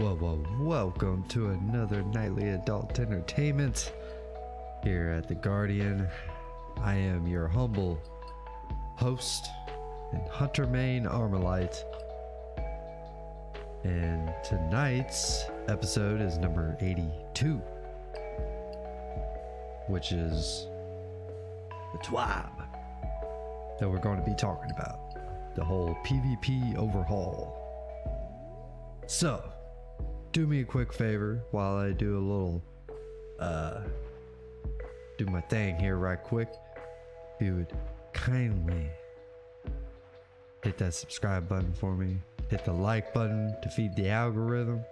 Welcome to another nightly adult entertainment here at The Guardian. I am your humble host and hunter main Armalite. And tonight's episode is number 82, which is the TWAB that we're going to be talking about. The whole PvP overhaul. So, do me a quick favor while I do a little, do my thing here right quick. If you would kindly hit that subscribe button for me, hit the like button to feed the algorithm,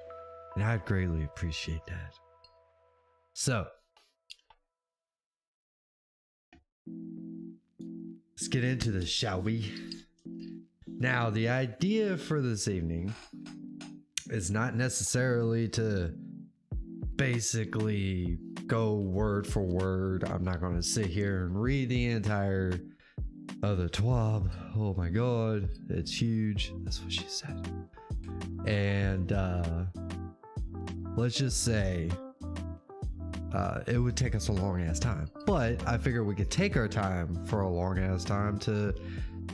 and I'd greatly appreciate that. So, let's get into this, shall we? Now, the idea for this evening is not necessarily to basically go word for word. I'm not going to sit here and read the entire of the TWAB. Oh my god, it's huge. That's what she said. And let's just say it would take us a long ass time, but I figure we could take our time for a long ass time to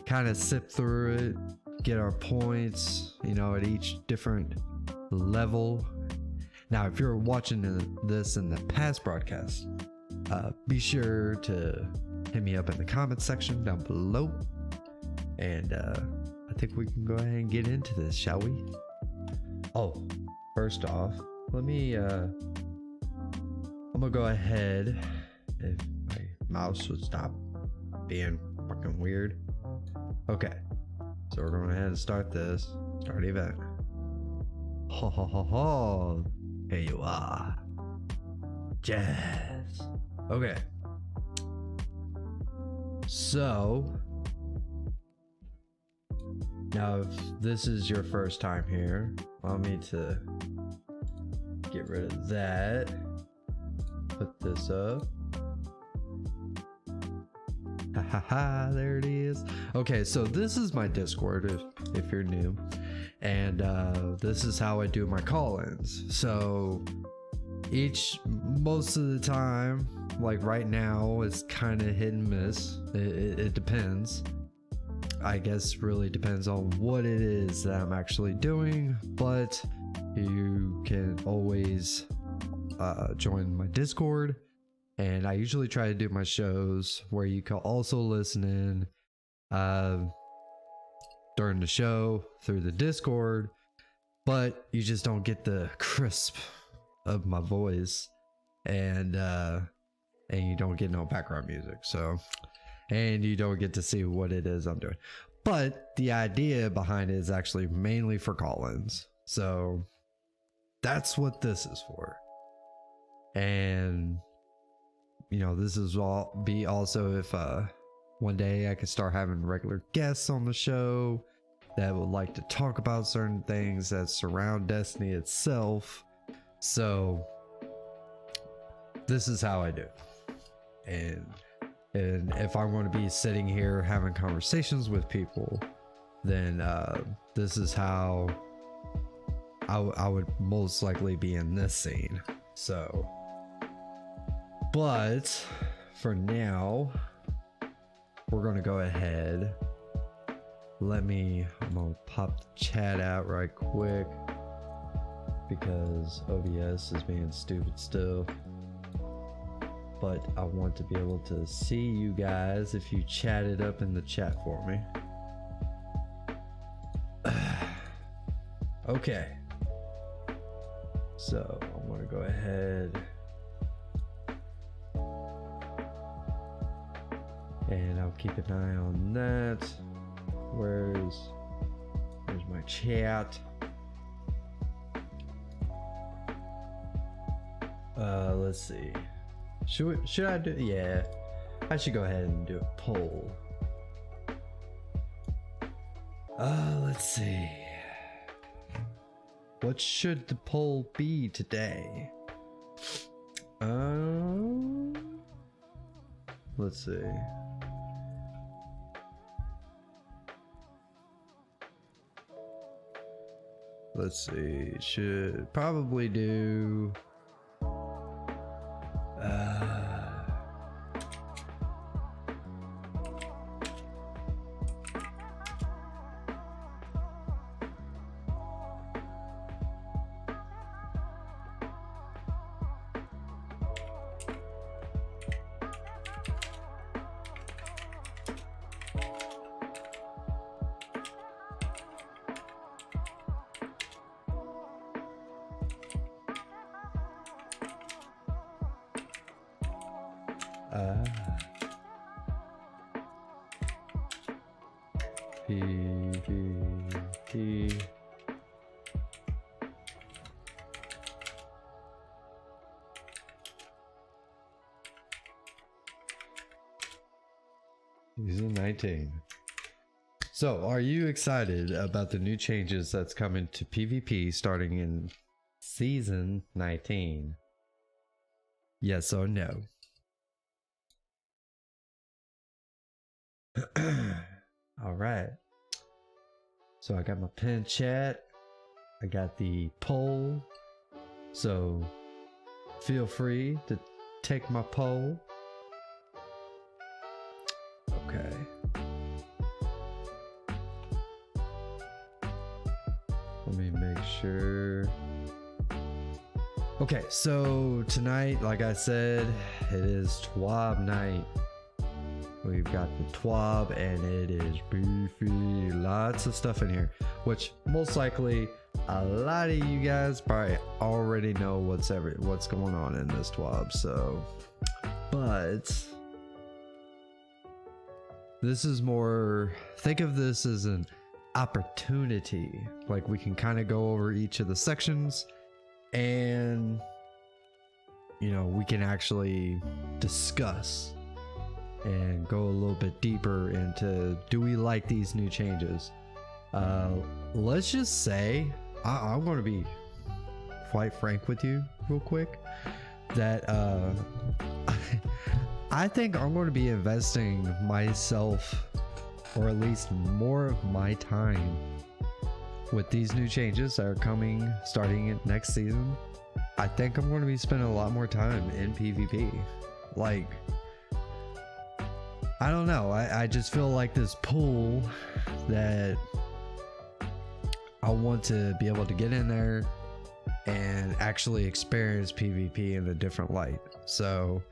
kind of sip through it, get our points, you know, at each different level. Now, if you're watching this in the past broadcast, be sure to hit me up in the comment section down below, and I think we can go ahead and get into this, shall we? Oh, first off, let me I'm gonna go ahead, if my mouse would stop being fucking weird. Okay, so we're going ahead and start this. Start event. Ho ho ho ho. Here you are. Jazz. Okay. So, now if this is your first time here, allow me to get rid of that. Put this up. Haha, there it is. Okay, so this is my Discord if you're new, and this is how I do my call-ins. So most of the time, like right now, it's kind of hit and miss. It depends. I guess really depends on what it is that I'm actually doing, but you can always join my Discord. And I usually try to do my shows where you can also listen in during the show through the Discord, but you just don't get the crisp of my voice, and you don't get no background music. So, and you don't get to see what it is I'm doing. But the idea behind it is actually mainly for call-ins. So that's what this is for. And you know, this is be also if one day I could start having regular guests on the show that would like to talk about certain things that surround Destiny itself. So this is how I do it. And if I'm going to be sitting here having conversations with people, then this is how I would most likely be in this scene. So, but for now, we're gonna go ahead. I'm gonna pop the chat out right quick because OBS is being stupid still. But I want to be able to see you guys if you chat it up in the chat for me. Okay. So I'm gonna go ahead and I'll keep an eye on that. Where's my chat? Let's see. Should I do? Yeah, I should go ahead and do a poll. Let's see. What should the poll be today? Let's see. let's see, should probably do PvP. Season 19. So, are you excited about the new changes that's coming to PvP starting in Season 19? Yes or no? All right. So I got my pinned chat. I got the poll. So feel free to take my poll. Okay. Let me make sure. Okay, so tonight, like I said, it is TWAB night. We've got the TWAB and it is beefy. Lots of stuff in here, which most likely a lot of you guys probably already know what's going on in this TWAB. So, but this is more, think of this as an opportunity. Like we can kind of go over each of the sections and, you know, we can actually discuss and go a little bit deeper into, do we like these new changes? Let's just say, I'm going to be quite frank with you real quick, that I think I'm going to be investing myself, or at least more of my time, with these new changes that are coming starting in next season. I think I'm going to be spending a lot more time in PvP. Like, I don't know, I just feel like this pool that I want to be able to get in there and actually experience PvP in a different light. So,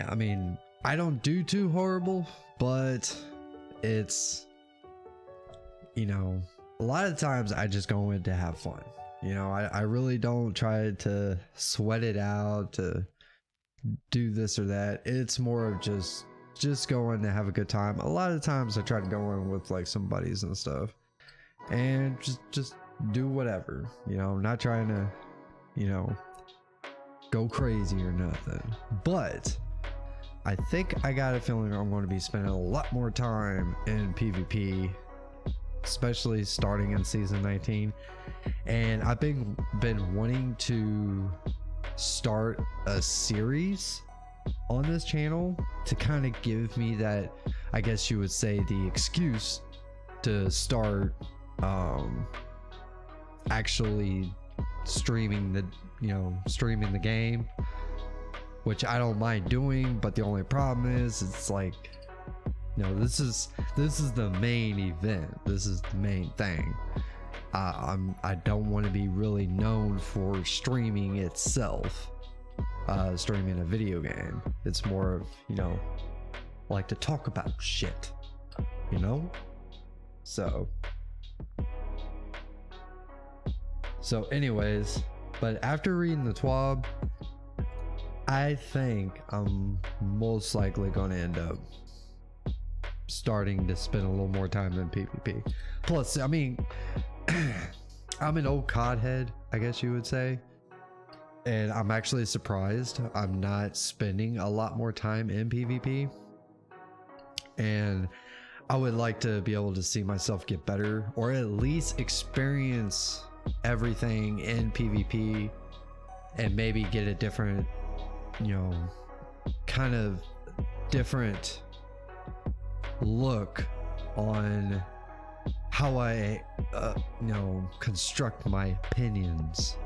I mean, I don't do too horrible, but it's, you know, a lot of times I just go in to have fun. You know, I really don't try to sweat it out to do this or that. It's more of just going to have a good time. A lot of times I try to go in with like some buddies and stuff and just do whatever, you know, not trying to, you know, go crazy or nothing. But I think I got a feeling I'm going to be spending a lot more time in PvP, especially starting in season 19. And I've been wanting to start a series on this channel to kind of give me that, I guess you would say, the excuse to start actually streaming the game, which I don't mind doing. But the only problem is, it's like, you know, this is the main event, this is the main thing. I don't want to be really known for streaming itself, streaming a video game. It's more of, you know, like to talk about shit, you know. So anyways, but after reading the TWAB, I think I'm most likely going to end up starting to spend a little more time in PvP. Plus, I mean, I'm an old COD head, I guess you would say, and I'm actually surprised I'm not spending a lot more time in PvP. And I would like to be able to see myself get better, or at least experience everything in PvP and maybe get a different, you know, kind of different look on how I, you know, construct my opinions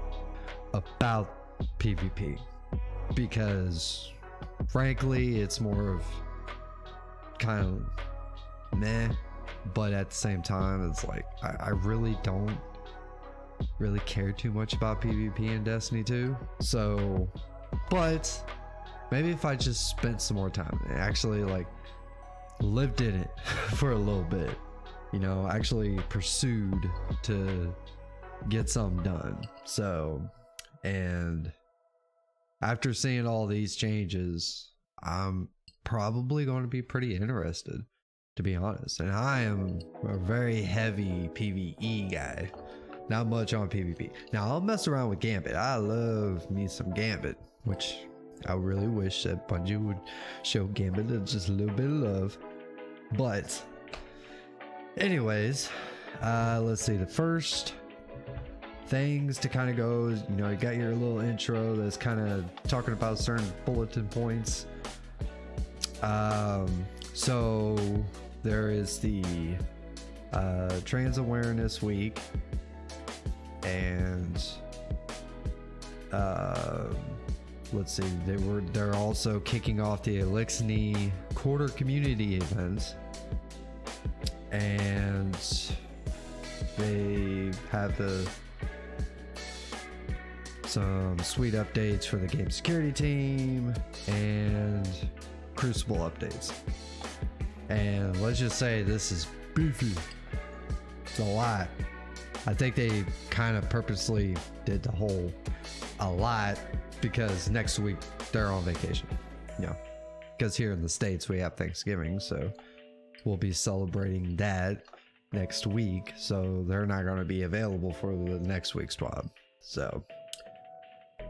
about PvP, because frankly, it's more of kind of meh, but at the same time, it's like I really don't really care too much about PvP in Destiny 2. So, but maybe if I just spent some more time and actually like lived in it for a little bit, you know, actually pursued to get something done. So, and after seeing all these changes, I'm probably going to be pretty interested, to be honest. And I am a very heavy PvE guy, not much on PvP. Now I'll mess around with Gambit. I love me some Gambit, which I really wish that Bungie would show Gambit just a little bit of love. But anyways, let's see, the first things to kind of go, you know, you got your little intro that's kind of talking about certain bulletin points. So there is the Trans Awareness Week, and let's see, they're also kicking off the Elixir quarter community events, and they have some sweet updates for the game security team and Crucible updates. And let's just say this is beefy. It's a lot. I think they kind of purposely did the whole a lot because next week they're on vacation. You know, because here in the States we have Thanksgiving, so we'll be celebrating that next week. So they're not going to be available for the next week's TWAB. So,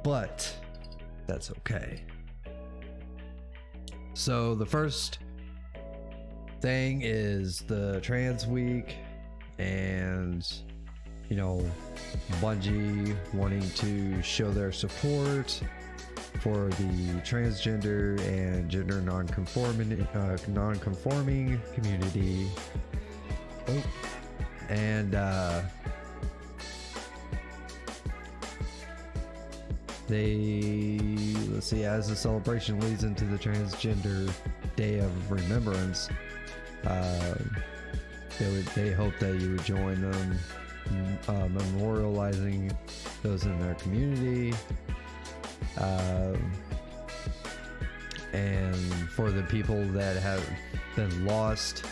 but that's okay. So the first thing is the Trans Week, and you know, Bungie wanting to show their support for the transgender and gender non-conforming community. Oh, and let's see, as the celebration leads into the Transgender Day of Remembrance, they hope that you would join them, memorializing those in their community, and for the people that have been lost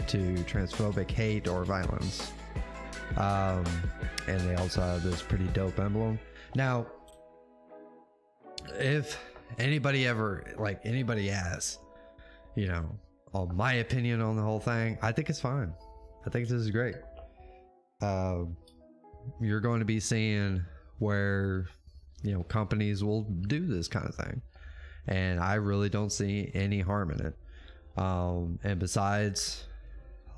to transphobic hate or violence. And they also have this pretty dope emblem. Now, if anybody asks, you know, on my opinion on the whole thing, I think it's fine. I think this is great. You're going to be seeing where, you know, companies will do this kind of thing, and I really don't see any harm in it. And besides,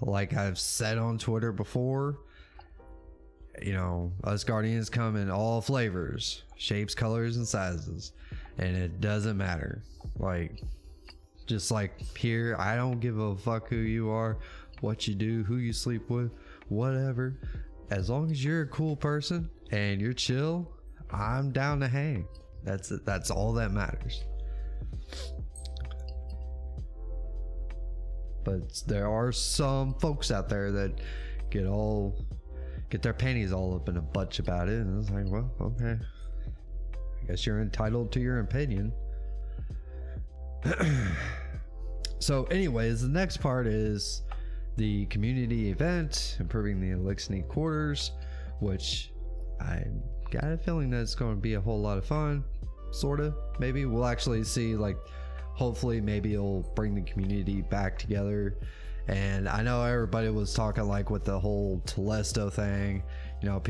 like I've said on Twitter before, you know, us Guardians come in all flavors, shapes, colors, and sizes, and it doesn't matter. Like, just like here, I don't give a fuck who you are, what you do, who you sleep with, whatever. As long as you're a cool person and you're chill, I'm down to hang. That's all that matters. But there are some folks out there that get their panties all up in a bunch about it, and it's like, well, okay, I guess you're entitled to your opinion. So anyways, the next part is the community event, improving the Elixir quarters, which I got a feeling that it's going to be a whole lot of fun. Sorta, maybe we'll actually see, like, hopefully maybe it'll bring the community back together. And I know everybody was talking, like, with the whole Telesto thing, you know,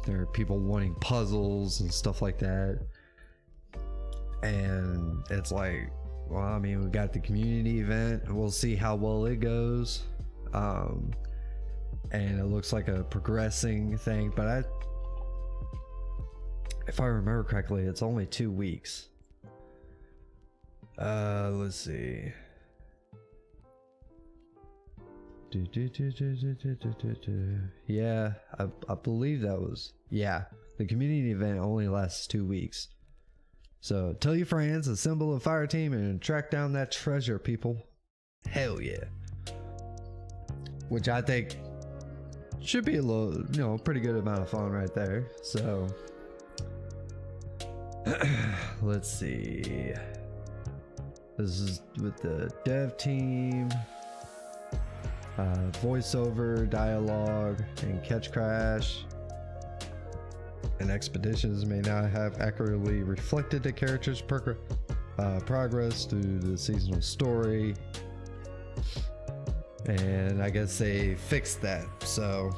there are people wanting puzzles and stuff like that, and it's like, well, I mean, we got the community event, and we'll see how well it goes. And it looks like a progressing thing, but if I remember correctly, it's only 2 weeks. Let's see. Yeah, I believe that was, yeah, the community event only lasts 2 weeks. So tell your friends, assemble a fire team, and track down that treasure, people. Hell yeah. Which I think should be a little, you know, pretty good amount of fun right there. So let's see. This is with the dev team. Voiceover, dialogue, and catch crash. And expeditions may not have accurately reflected the character's progress through the seasonal story. And I guess they fixed that, so.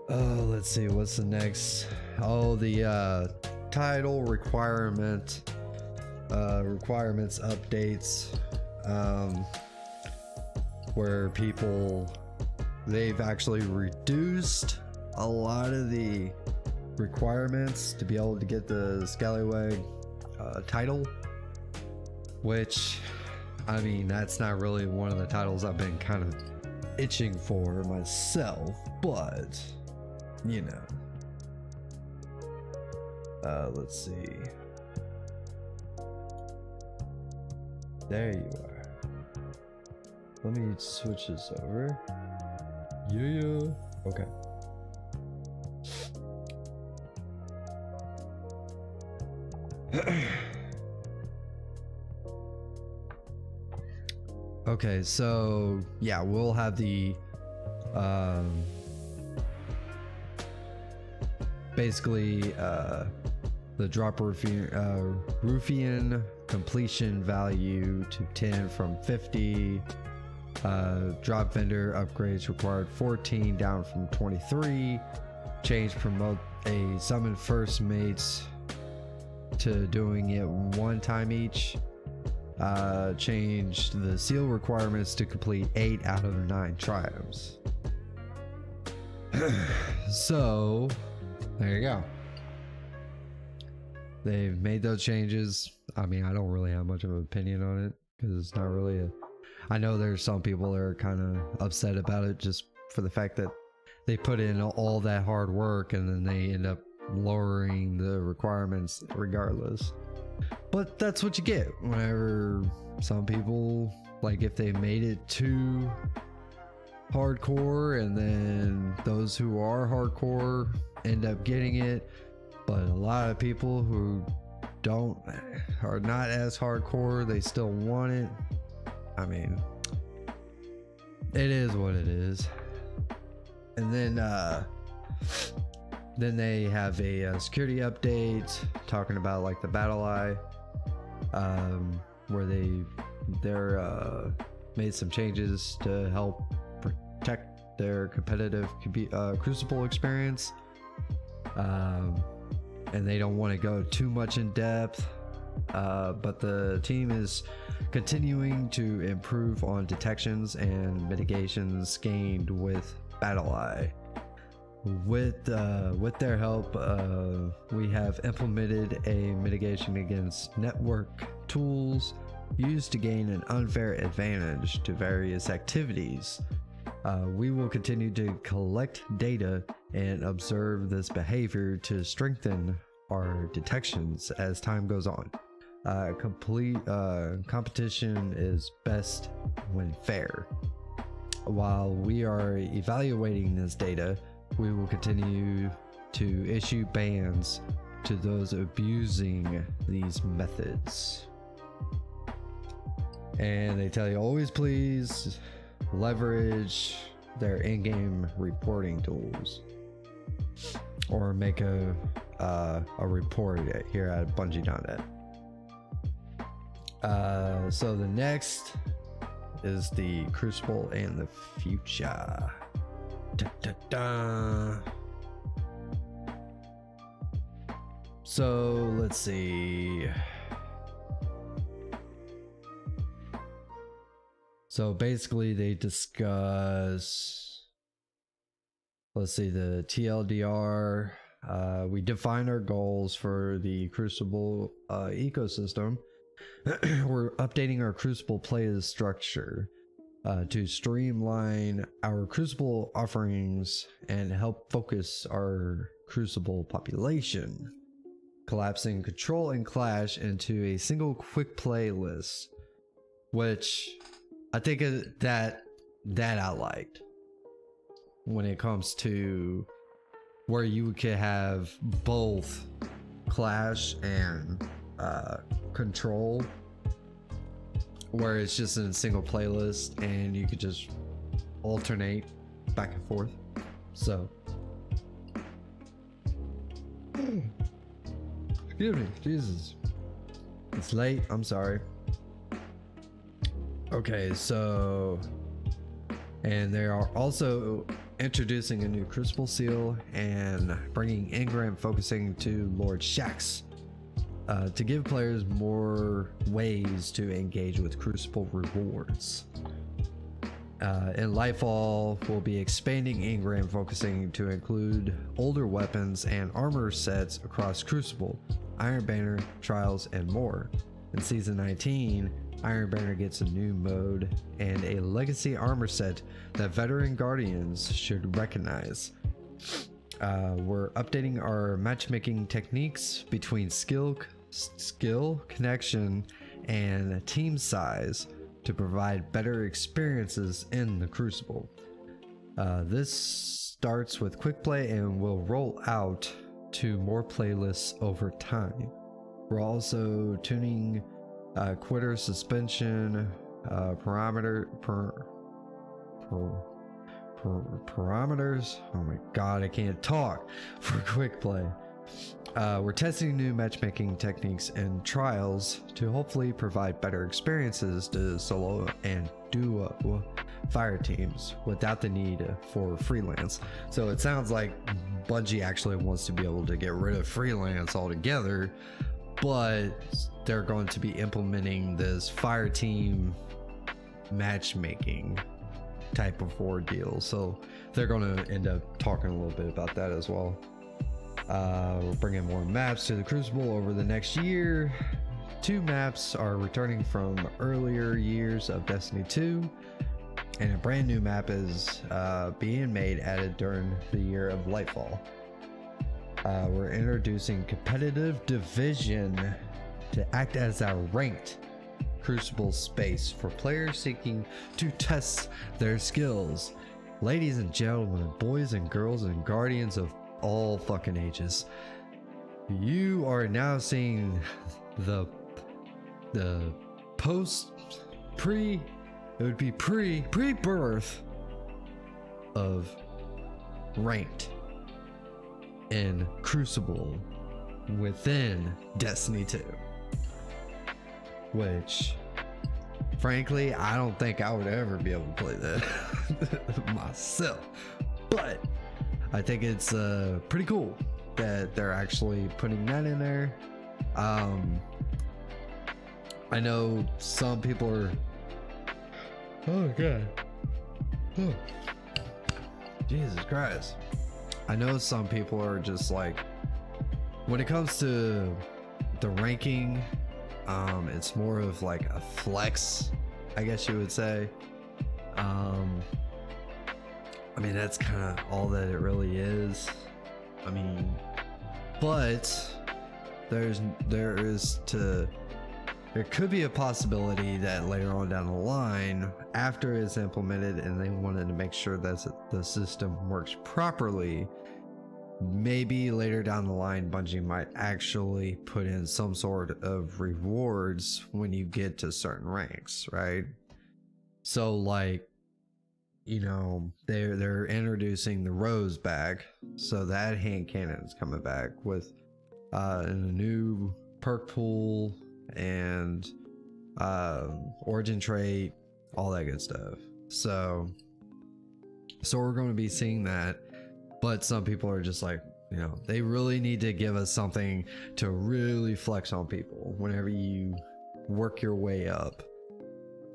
Oh, let's see, what's the next? Oh, the title requirements updates, where they've actually reduced a lot of the requirements to be able to get the Scallywag title, which, I mean, that's not really one of the titles I've been kind of itching for myself, but you know. Let's see. There you are. Let me switch this over. Yeah. Okay. Okay, so yeah, we'll have the basically the drop Ruffian completion value to 10 from 50. Drop vendor upgrades required 14 down from 23. Change promote a summon first mates to doing it one time each. Change the seal requirements to complete 8 out of 9 triumphs. So there you go. They've made those changes. I mean, I don't really have much of an opinion on it because it's not really a. I know there's some people that are kind of upset about it just for the fact that they put in all that hard work and then they end up lowering the requirements regardless. But that's what you get whenever some people, like, if they made it too hardcore and then those who are hardcore end up getting it, but a lot of people who are not as hardcore, they still want it. I mean, it is what it is. And then they have a security update talking about like the battle eye, where they're made some changes to help protect their competitive Crucible experience, and they don't want to go too much in depth, but the team is continuing to improve on detections and mitigations gained with battle eye. With their help, we have implemented a mitigation against network tools used to gain an unfair advantage to various activities. We will continue to collect data and observe this behavior to strengthen our detections as time goes on. Competition is best when fair. While we are evaluating this data, we will continue to issue bans to those abusing these methods. And they tell you always please leverage their in-game reporting tools or make a report here at Bungie.net. So the next is the Crucible and the Future. Da, da, da. So let's see. So basically they discuss, let's see, the TLDR. We define our goals for the Crucible ecosystem We're updating our Crucible playlist structure to streamline our Crucible offerings and help focus our Crucible population, collapsing Control and Clash into a single quick play list, which I think that I liked when it comes to where you could have both Clash and Control, where it's just in a single playlist and you could just alternate back and forth. So excuse me, Jesus, it's late, I'm sorry. Okay, so, and they are also introducing a new Crucible seal and bringing engram focusing to Lord Shaxx to give players more ways to engage with Crucible rewards. In Lightfall, we'll be expanding engram focusing to include older weapons and armor sets across Crucible, Iron Banner, Trials, and more. In Season 19, Iron Banner gets a new mode and a legacy armor set that veteran Guardians should recognize. We're updating our matchmaking techniques between skill, connection, and team size to provide better experiences in the Crucible. This starts with quick play and will roll out to more playlists over time. We're also tuning quitter suspension parameters. Oh my god, I can't talk for quick play. We're testing new matchmaking techniques and trials to hopefully provide better experiences to solo and duo fire teams without the need for freelance. So it sounds like Bungie actually wants to be able to get rid of freelance altogether, but they're going to be implementing this fire team matchmaking type of ordeal. So they're going to end up talking a little bit about that as well. We're bringing more maps to the Crucible over the next year. 2 maps are returning from earlier years of Destiny 2, and a brand new map is being added during the year of Lightfall. We're introducing competitive division to act as a ranked Crucible space for players seeking to test their skills. Ladies and gentlemen, boys and girls and guardians of all fucking ages, you are now seeing the pre-birth of ranked in Crucible within Destiny 2, which frankly I don't think I would ever be able to play that myself, but I think it's pretty cool that they're actually putting that in there. I know some people are, oh god, oh, Jesus Christ. I know some people are just like, when it comes to the ranking, it's more of like a flex, I guess you would say. I mean, that's kind of all that it really is. I mean, but there could be a possibility that later on down the line, after it's implemented and they wanted to make sure that the system works properly, maybe later down the line Bungie might actually put in some sort of rewards when you get to certain ranks, right? So like, you know, they're introducing the Rose back, so that hand cannon is coming back with a new perk pool and origin trait, all that good stuff. So we're going to be seeing that, but some people are just like, you know, they really need to give us something to really flex on people whenever you work your way up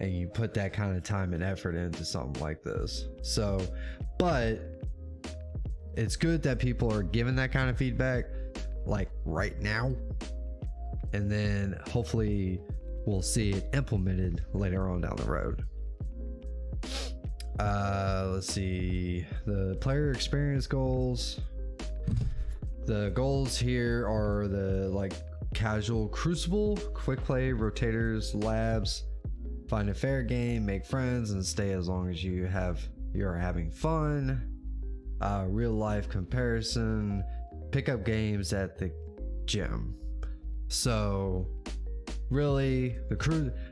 and you put that kind of time and effort into something like this. So, but it's good that people are giving that kind of feedback like right now, and then hopefully we'll see it implemented later on down the road. Let's see, the player experience goals. The goals here are the like casual crucible, quick play, rotators, labs, find a fair game, make friends, and stay as long as you're having fun. Real life comparison, pick up games at the gym. So really,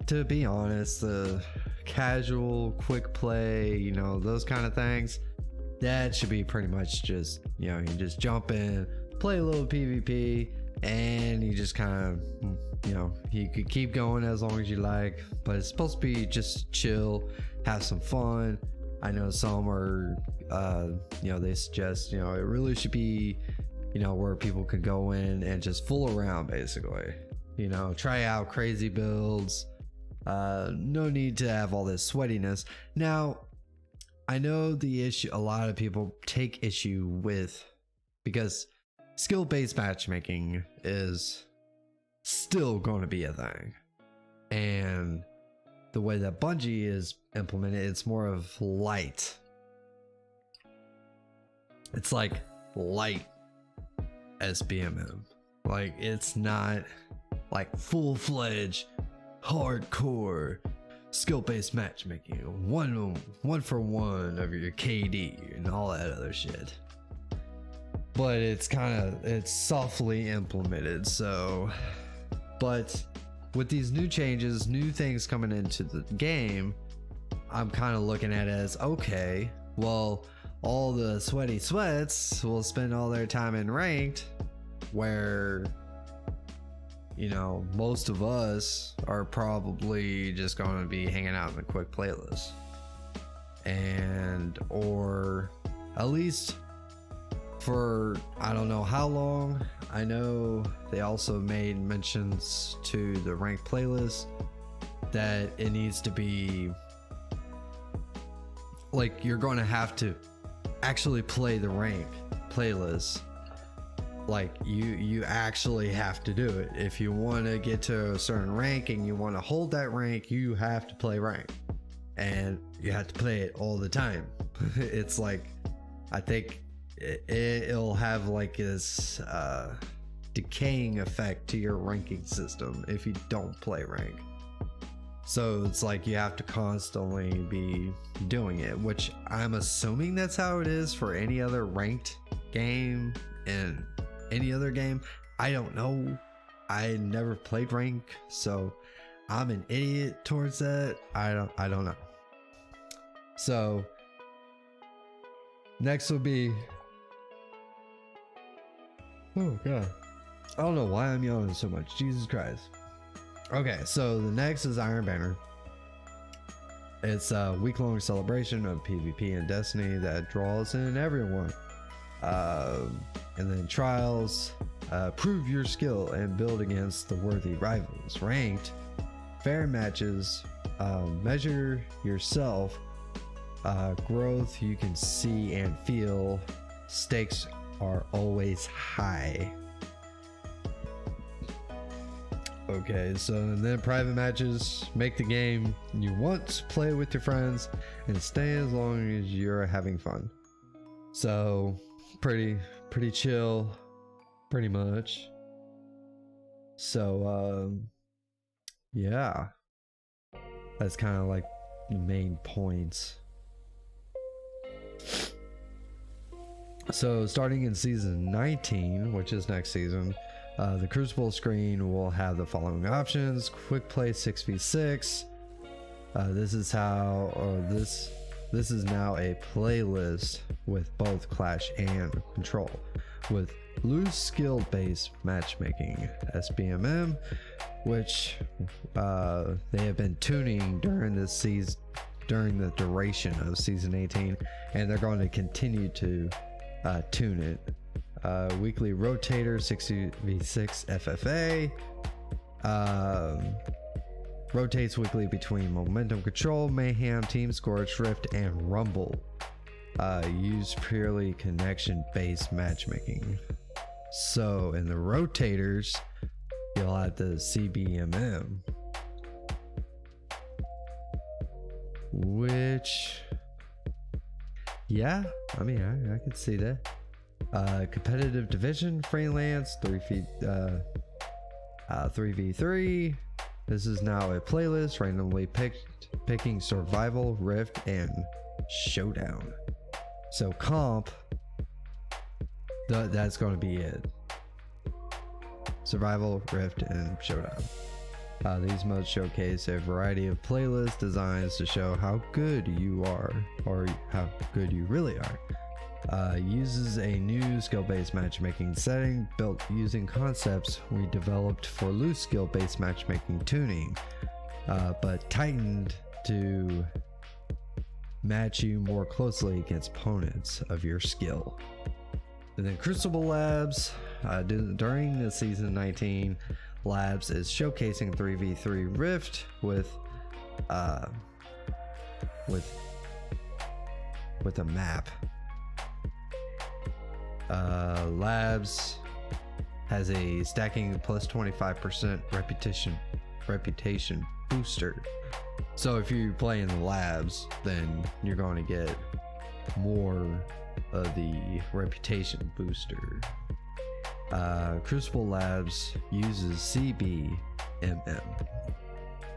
to be honest, the casual quick play, you know, those kind of things, that should be pretty much just, you know, you just jump in, play a little PvP, and you just kind of, you know, you could keep going as long as you like, but it's supposed to be just chill, have some fun. I know some are, you know, they suggest, you know, it really should be, you know, where people could go in and just fool around, basically, you know, try out crazy builds. No need to have all this sweatiness. Now, I know the issue a lot of people take issue with, because skill-based matchmaking is still going to be a thing, and the way that Bungie is implemented, it's more of light. It's like light SBMM. Like, it's not like full-fledged hardcore skill-based matchmaking, one for one of your KD and all that other shit. But it's softly implemented. So, but with these new changes, new things coming into the game, I'm kind of looking at it as, okay, well, all the sweaty sweats will spend all their time in ranked, where, you know, most of us are probably just going to be hanging out in the quick playlist, and or at least for I don't know how long. I know they also made mentions to the ranked playlist that it needs to be like, you're going to have to actually play the rank playlist. Like, you actually have to do it. If you want to get to a certain rank and you want to hold that rank, you have to play rank, and you have to play it all the time. It's like, I think it'll have like this decaying effect to your ranking system if you don't play rank. So it's like you have to constantly be doing it, which I'm assuming that's how it is for any other ranked game and any other game. I don't know. I never played rank, so I'm an idiot towards that. I don't know. So next will be, oh god, I don't know why I'm yawning so much. Jesus Christ. Okay, so the next is Iron Banner. It's a week-long celebration of PvP and Destiny that draws in everyone. And then trials, prove your skill and build against the worthy rivals. Ranked, fair matches, measure yourself, growth you can see and feel. Stakes are always high. Okay, so and then private matches, make the game you want, play with your friends, and stay as long as you're having fun. So pretty chill, pretty much. So yeah, that's kind of like the main points. So starting in season 19, which is next season, the Crucible screen will have the following options: quick play 6v6. This is now a playlist with both Clash and Control, with loose skill based matchmaking SBMM, which they have been tuning during this season, during the duration of season 18, and they're going to continue to tune it. Weekly rotator 6v6 FFA, rotates weekly between Momentum Control, Mayhem, Team Scorch, Rift, and Rumble. Use purely connection based matchmaking. So in the rotators, you'll have the CBMM, which, yeah, I mean, I could see that. Competitive division, freelance, 3v3. This is now a playlist randomly picking survival, rift, and showdown. So comp, that's going to be it. Survival, rift, and showdown. These modes showcase a variety of playlist designs to show how good you are, or how good you really are. Uses a new skill-based matchmaking setting built using concepts we developed for loose skill-based matchmaking tuning, but tightened to match you more closely against opponents of your skill. And then Crucible Labs, during the season 19, Labs is showcasing 3v3 Rift with a map. Labs has a stacking plus 25% reputation booster. So if you play in the labs, then you're going to get more of the reputation booster. Crucible Labs uses CBMM,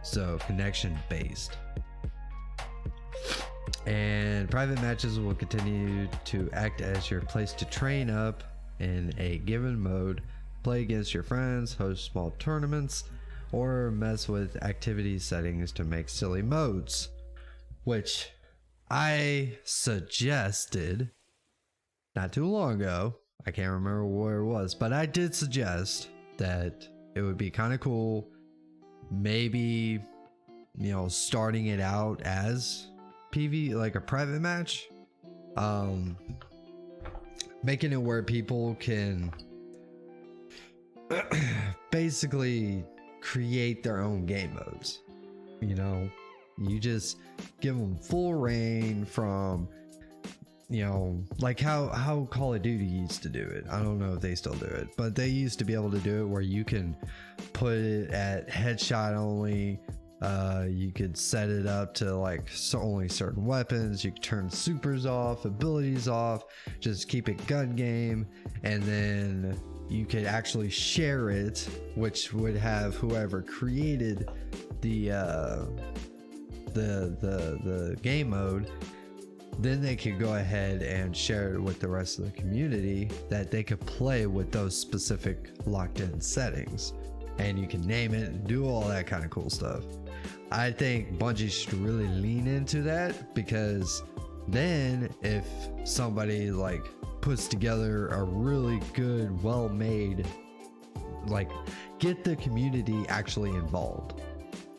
so connection based. And private matches will continue to act as your place to train up in a given mode, play against your friends, host small tournaments, or mess with activity settings to make silly modes, which I suggested not too long ago. I can't remember where it was, but I did suggest that it would be kind of cool, maybe, you know, starting it out as PV, like a private match, making it where people can basically create their own game modes. You know, you just give them full reign from, you know, like how Call of Duty used to do it. I don't know if they still do it, but they used to be able to do it where you can put it at headshot only. You could set it up to like only certain weapons. You could turn supers off, abilities off, just keep it gun game, and then you could actually share it, which would have whoever created the game mode, then they could go ahead and share it with the rest of the community, that they could play with those specific locked in settings, and you can name it and do all that kind of cool stuff. I think Bungie should really lean into that, because then if somebody like puts together a really good, well-made, like, get the community actually involved,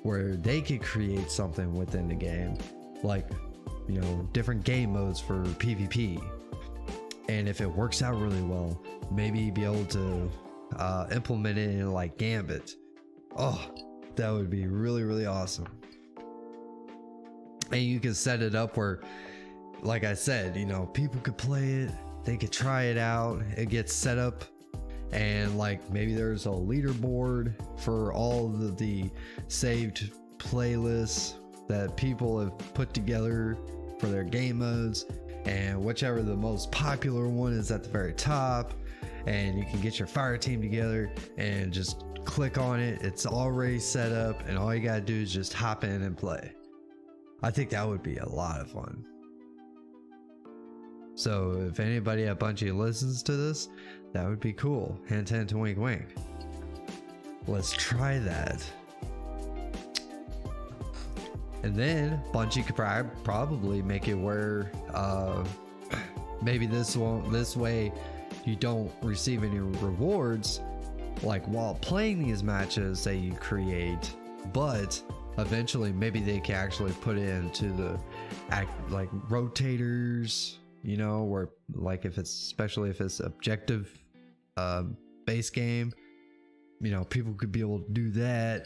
where they could create something within the game, like, you know, different game modes for PvP, and if it works out really well, maybe be able to implement it in like Gambit. Oh, that would be really, really awesome. And you can set it up where, like I said, you know, people could play it, they could try it out, it gets set up, and like maybe there's a leaderboard for all the saved playlists that people have put together for their game modes, and whichever the most popular one is at the very top, and you can get your fire team together and just click on it. It's already set up, and all you gotta do is just hop in and play. I think that would be a lot of fun. So if anybody at Bungie listens to this, that would be cool. Hint, hint, wink, wink. Let's try that. And then Bungie could probably make it where maybe this way you don't receive any rewards like while playing these matches that you create, but eventually maybe they can actually put it into the like rotators, you know, where like if it's, especially if it's objective base game, you know, people could be able to do that.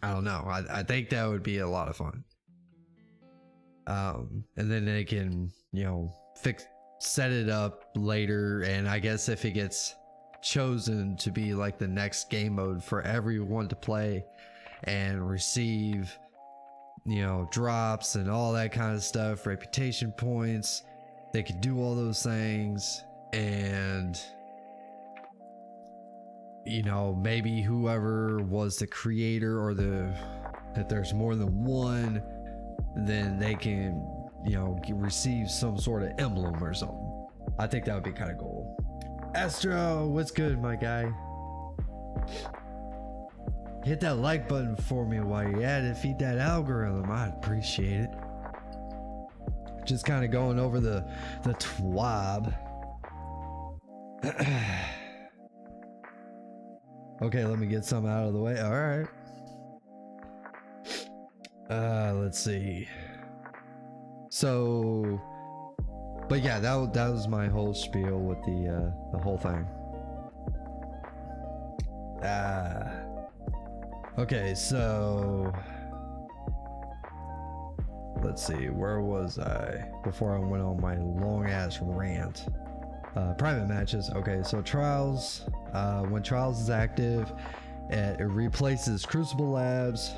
I don't know. I think that would be a lot of fun. And then they can, you know, set it up later, and I guess if it gets chosen to be like the next game mode for everyone to play and receive you know, drops and all that kind of stuff, reputation points. They could do all those things, and you know, maybe whoever was the creator, or if there's more than one, then they can, you know, receive some sort of emblem or something. I think that would be kind of cool. Astro, what's good, my guy? Hit that like button for me while you're at it. Feed that algorithm. I'd appreciate it. Just kind of going over the TWAB. Okay, let me get some out of the way. All right. Let's see. So, but yeah, that was my whole spiel with the whole thing. Okay, so let's see, where was I before I went on my long ass rant? Private matches. Okay, so trials. When trials is active, it replaces Crucible Labs.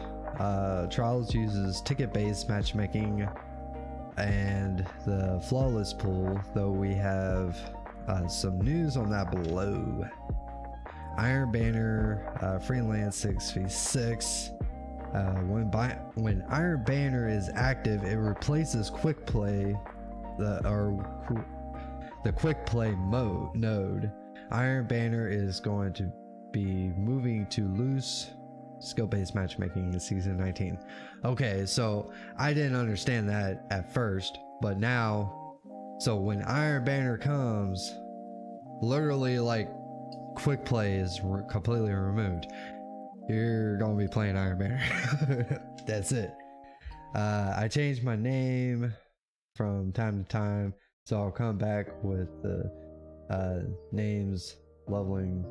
Trials uses ticket-based matchmaking and the flawless pool, though we have some news on that below. Iron Banner, Freelance 6v6. When Iron Banner is active, it replaces Quick Play, the Quick Play node. Iron Banner is going to be moving to loose skill-based matchmaking in season 19. Okay, so I didn't understand that at first, but now, so when Iron Banner comes, literally like Quick Play is completely removed. You're gonna be playing Iron Banner. That's it. I changed my name from time to time, so I'll come back with the names leveling.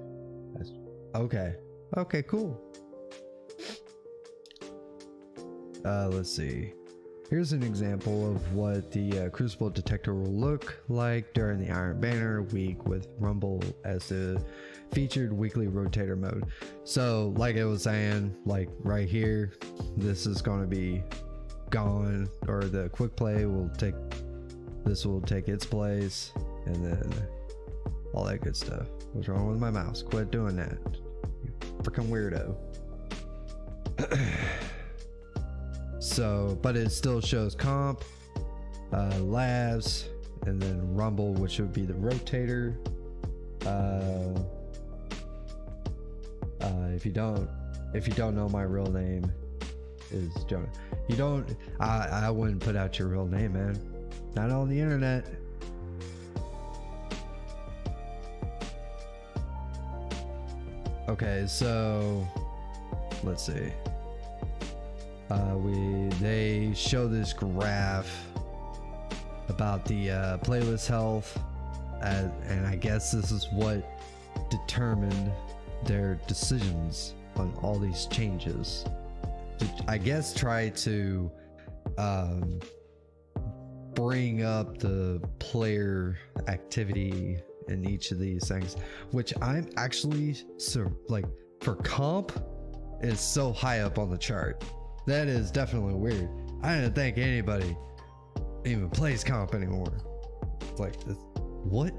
Okay, cool. Let's see. Here's an example of what the Crucible Detector will look like during the Iron Banner week with Rumble as the featured weekly rotator mode. So like I was saying, like right here, this is going to be gone, or the Quick Play will take its place, and then all that good stuff. What's wrong with my mouse? Quit doing that, you freaking weirdo. So, but it still shows comp, labs, and then Rumble, which would be the rotator. If you don't know, my real name is Jonah. I wouldn't put out your real name, man. Not on the internet. Okay, so let's see. They show this graph about the playlist health, and I guess this is what determined their decisions on all these changes. I guess try to bring up the player activity in each of these things, which I'm actually for comp is so high up on the chart. That is definitely weird. I didn't think anybody even plays comp anymore. It's like, what?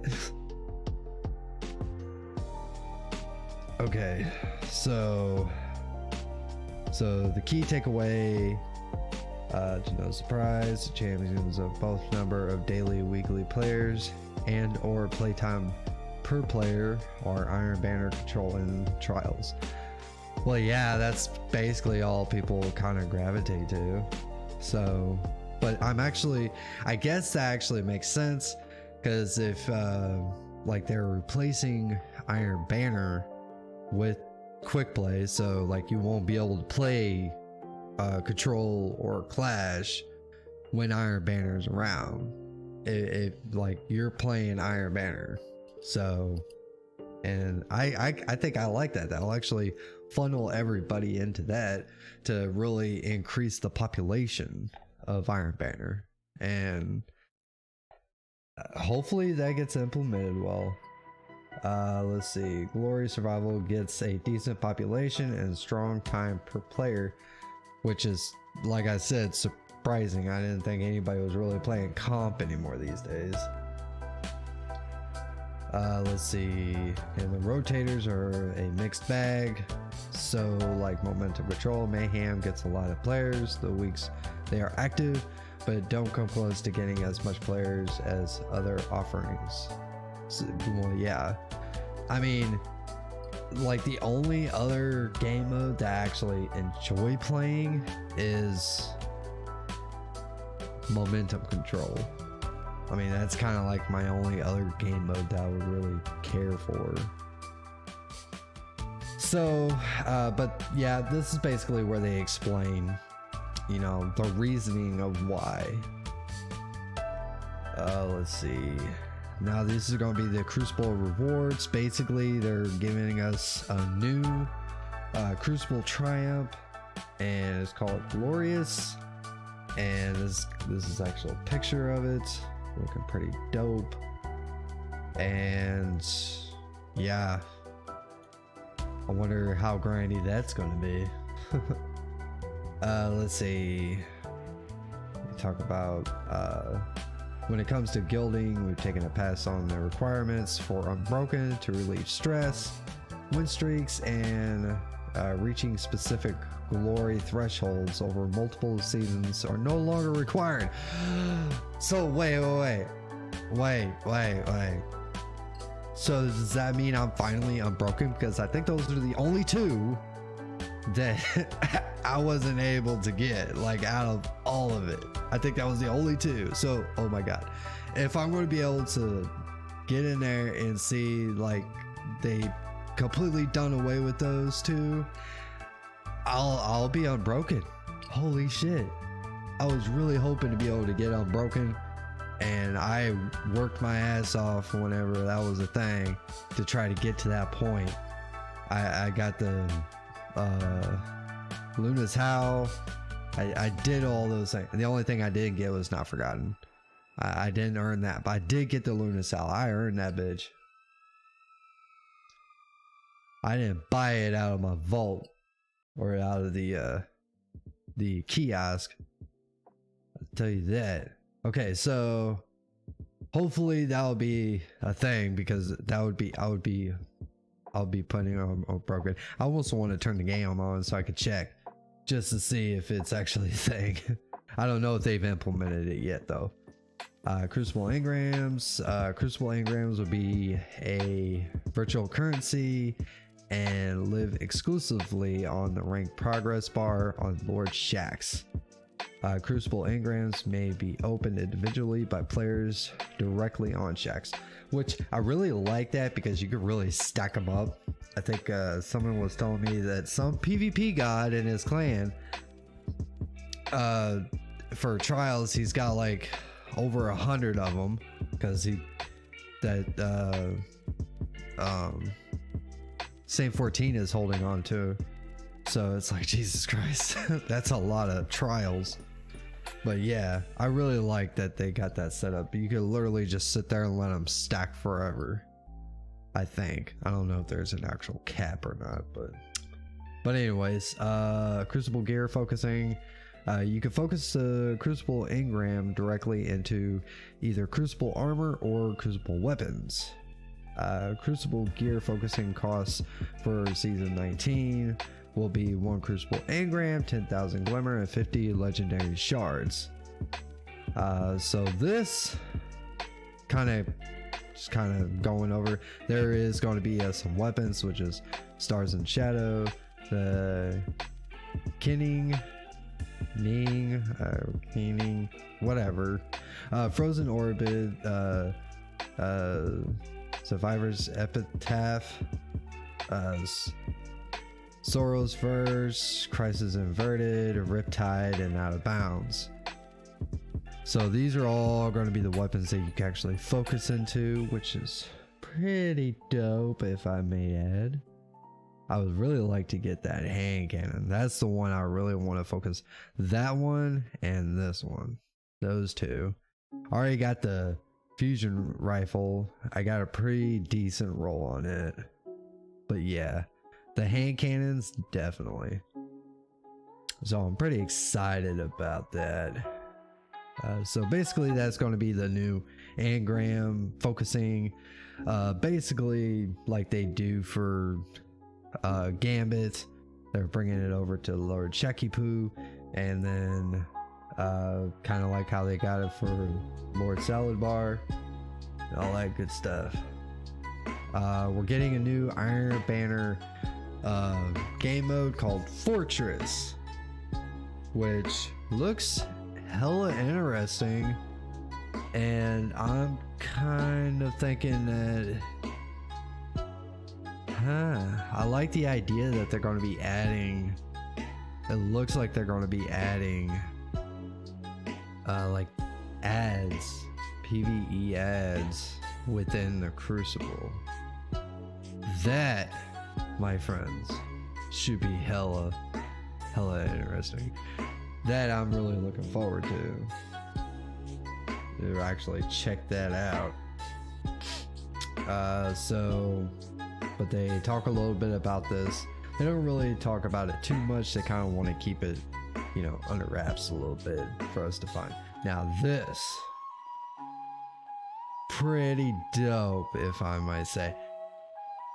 Okay, so the key takeaway, to no surprise, champions of both number of daily, weekly players and or playtime per player are Iron Banner control in trials. Well, yeah, that's basically all people kind of gravitate to. So, but I guess that actually makes sense, because if like they're replacing Iron Banner with Quick Play, so like you won't be able to play Control or Clash when Iron Banner's around. If like you're playing Iron Banner, so, and I think I like that. That'll actually funnel everybody into that to really increase the population of Iron Banner, and hopefully that gets implemented well. Let's see. Glory Survival gets a decent population and strong time per player, which is like I said, surprising. I didn't think anybody was really playing comp anymore these days. Let's see, and the rotators are a mixed bag. So like momentum control, mayhem gets a lot of players the weeks they are active, but don't come close to getting as much players as other offerings. So, well, yeah, I mean, like the only other game mode that I actually enjoy playing is momentum control. I mean, that's kind of like my only other game mode that I would really care for. So, but yeah, this is basically where they explain, you know, the reasoning of why. Let's see. Now this is going to be the Crucible rewards. Basically, they're giving us a new Crucible Triumph, and it's called Glorious. And this is actually a picture of it, looking pretty dope. And yeah, I wonder how grindy that's going to be. Let's see. We talk about when it comes to gilding, we've taken a pass on the requirements for Unbroken to relieve stress. Win streaks and reaching specific glory thresholds over multiple seasons are no longer required. So wait. So does that mean I'm finally unbroken? Because I think those are the only two that I wasn't able to get, like, out of all of it. I think that was the only two. So, oh my god, if I'm going to be able to get in there and see like they completely done away with those two, I'll be unbroken. Holy shit, I was really hoping to be able to get unbroken, and I worked my ass off whenever that was a thing to try to get to that point. I got the Luna's Howl. I did all those things. The only thing I didn't get was Not Forgotten. I didn't earn that, but I did get the Luna's Howl. I earned that bitch. I didn't buy it out of my vault or out of the kiosk. I'll tell you that. Okay, so hopefully that'll be a thing, because that would be I'll be putting on broken. I almost want to turn the game on so I could check just to see if it's actually a thing. I don't know if they've implemented it yet though. Crucible engrams. Crucible engrams would be a virtual currency and live exclusively on the rank progress bar on Lord Shacks. Crucible engrams may be opened individually by players directly on Shacks, which I really like that because you could really stack them up. I think someone was telling me that some PvP god in his clan, for trials, he's got like over 100 of them, because Saint 14 is holding on to. So it's like, Jesus Christ, that's a lot of trials. But yeah, I really like that they got that set up. You could literally just sit there and let them stack forever. I think. I don't know if there's an actual cap or not, but anyways, Crucible gear focusing. You can focus the Crucible engram directly into either Crucible armor or Crucible weapons. Crucible gear focusing costs for season 19 will be 1 Crucible engram, 10,000 glimmer, and 50 legendary shards. So this kind of going over, there is going to be some weapons, which is Stars and Shadow, the Keening, whatever, Frozen Orbit, Survivor's Epitaph, Sorrow's Verse, Crisis Inverted, Riptide, and Out of Bounds. So these are all going to be the weapons that you can actually focus into, which is pretty dope, if I may add. I would really like to get that hand cannon. That's the one I really want to focus. That one and this one. Those two. I already got the fusion rifle. I got a pretty decent roll on it. But yeah, the hand cannons, definitely. So I'm pretty excited about that. So basically that's going to be the new engram focusing, basically like they do for Gambit. They're bringing it over to Lord Shekipu, and then kind of like how they got it for Lord Salad Bar and all that good stuff. We're getting a new Iron Banner game mode called Fortress, which looks hella interesting, and I'm kind of thinking that I like the idea that they're going to be adding, it looks like they're going to be adding like ads, PvE ads within the Crucible. That, my friends, should be hella interesting. That I'm really looking forward to actually check that out. But they talk a little bit about this. They don't really talk about it too much. They kind of want to keep it, you know, under wraps a little bit for us to find. Now this, pretty dope, if I might say.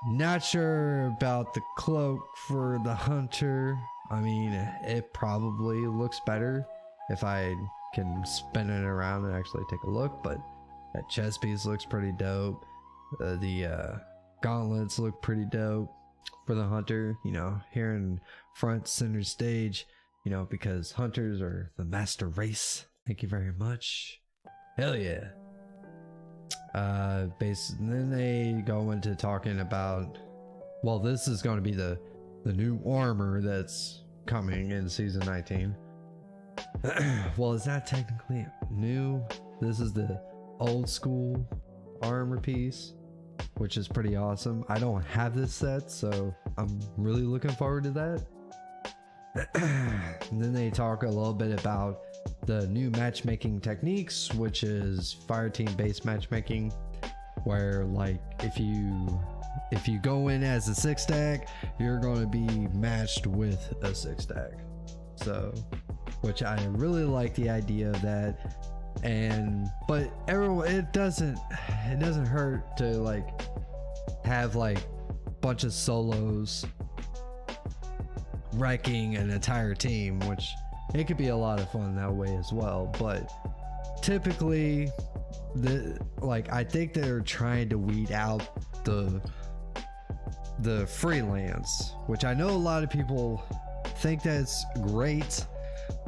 Not sure about the cloak for the hunter. I mean, it probably looks better if I can spin it around and actually take a look, but that chest piece looks pretty dope. The gauntlets look pretty dope for the hunter, you know, here in front center stage, you know, because hunters are the master race. Thank you very much. Hell yeah. And then they go into talking about, well, this is going to be the new armor that's coming in season 19. Well, it's not technically new. This is the old school armor piece, which is pretty awesome. I don't have this set, so I'm really looking forward to that. And then they talk a little bit about the new matchmaking techniques, which is fireteam based matchmaking, where like if you go in as a 6-stack, you're going to be matched with a 6-stack. So, which I really like the idea of that. But everyone, it doesn't hurt to like have like a bunch of solos wrecking an entire team, which it could be a lot of fun that way as well. But typically I think they're trying to weed out the freelance, which I know a lot of people think that's great,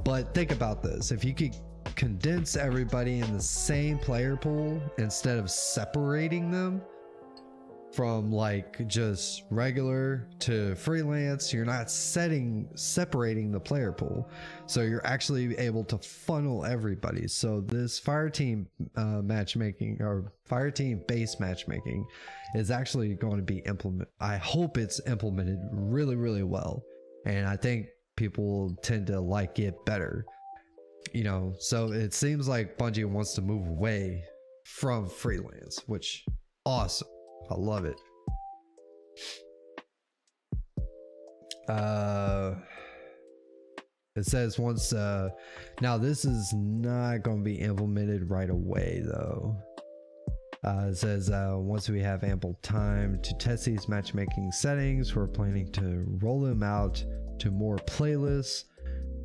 but think about this. If you could condense everybody in the same player pool instead of separating them from like just regular to freelance, you're not separating the player pool, so you're actually able to funnel everybody. So this fire team matchmaking, or fire team based matchmaking, is actually going to be implemented. I hope it's implemented really well, and I think people tend to like it better, you know. So it seems like Bungie wants to move away from freelance, which awesome. I love it. It says once now this is not going to be implemented right away though. It says once we have ample time to test these matchmaking settings, we're planning to roll them out to more playlists,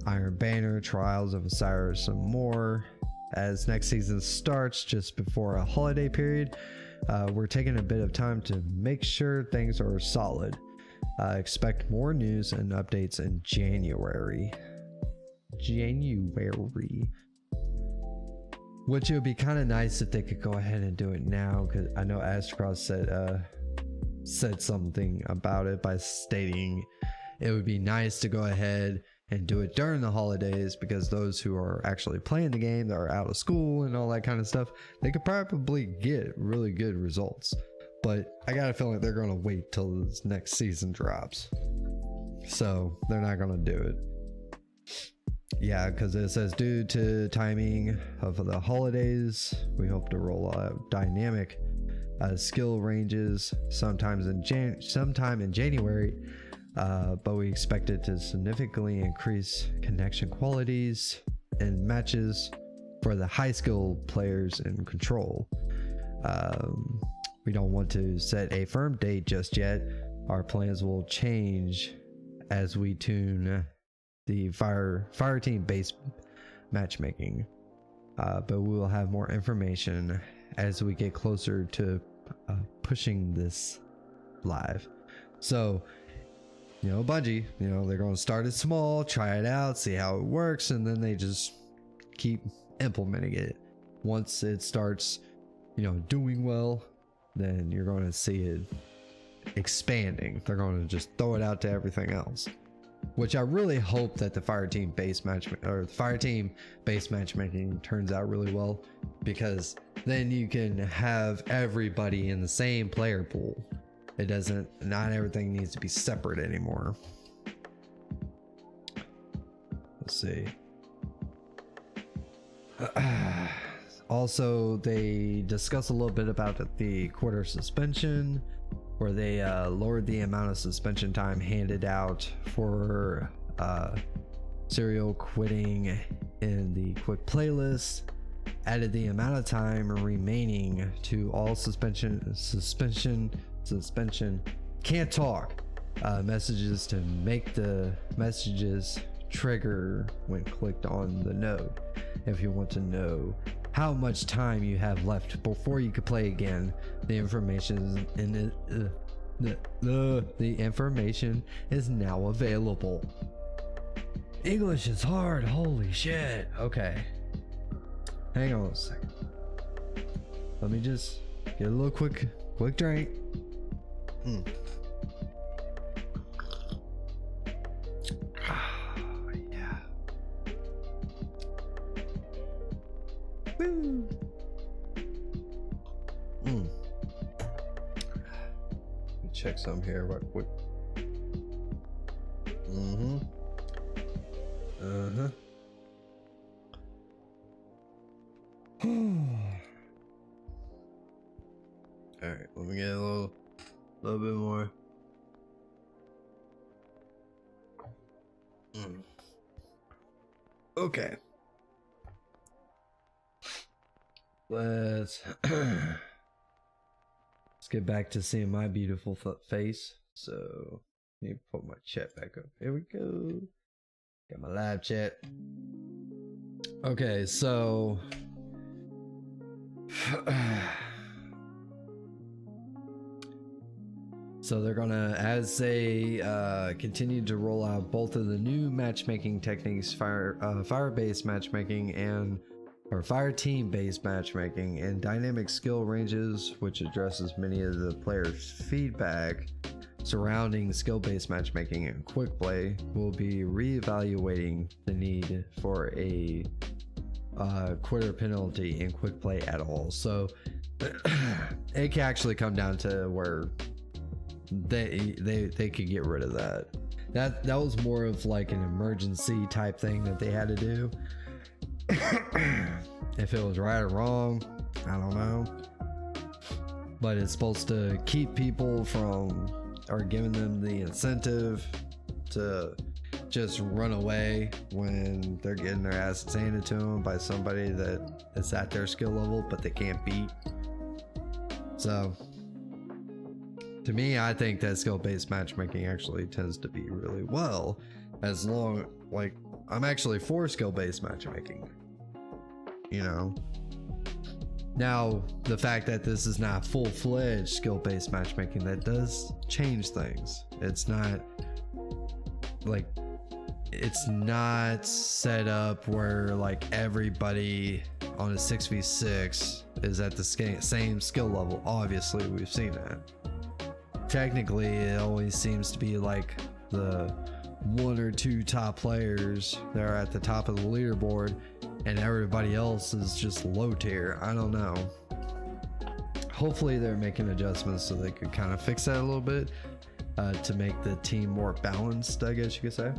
Iron Banner, Trials of Osiris, and more. As next season starts just before a holiday period, we're taking a bit of time to make sure things are solid. Expect more news and updates in January. Which it would be kind of nice if they could go ahead and do it now, because I know Astrocross said something about it by stating it would be nice to go ahead and do it during the holidays, because those who are actually playing the game that are out of school and all that kind of stuff, they could probably get really good results. But I got a feeling they're going to wait till this next season drops, so they're not going to do it. Yeah, because it says due to timing of the holidays, we hope to roll out dynamic skill ranges sometime in January. but we expect it to significantly increase connection qualities and matches for the high skill players in Control. We don't want to set a firm date just yet. Our plans will change as we tune the fire team based matchmaking, but we will have more information as we get closer to pushing this live. So, you know, Bungie, you know, they're going to start it small, try it out, see how it works, and then they just keep implementing it. Once it starts, you know, doing well, then you're going to see it expanding. They're going to just throw it out to everything else, which I really hope that the fire team based matchmaking turns out really well, because then you can have everybody in the same player pool. Not everything needs to be separate anymore. Let's see. Also, they discuss a little bit about the quarter suspension, where they lowered the amount of suspension time handed out for serial quitting in the quick playlist, added the amount of time remaining to all suspension can't talk messages to make the messages trigger when clicked on the node. If you want to know how much time you have left before you could play again, the information is now available. English is hard, holy shit. Okay, hang on a second, let me just get a little quick drink. Oh, yeah. Woo. Let me check some here right quick. All right, let me get a little bit more. Okay, let's get back to seeing my beautiful face. So let me put my chat back up. Here we go. Got my live chat. Okay, so so they're gonna, as they continue to roll out both of the new matchmaking techniques, fire-based matchmaking or fire team-based matchmaking, and dynamic skill ranges, which addresses many of the players' feedback surrounding skill-based matchmaking and quick play, will be reevaluating the need for a quitter penalty in quick play at all. So it can actually come down to where they could get rid of that. That was more of like an emergency type thing that they had to do. If it was right or wrong, I don't know, but it's supposed to keep people from, or giving them the incentive to just run away when they're getting their asses handed to them by somebody that is at their skill level but they can't beat. So to me, I think that skill-based matchmaking actually tends to be really well, as long, like, I'm actually for skill-based matchmaking, you know. Now, the fact that this is not full-fledged skill-based matchmaking, that does change things. It's not like, it's not set up where like everybody on a 6v6 is at the same skill level. Obviously, we've seen that. Technically, it always seems to be like the 1 or 2 top players that are at the top of the leaderboard, and everybody else is just low tier. I don't know. Hopefully they're making adjustments so they could kind of fix that a little bit, to make the team more balanced, I guess you could say.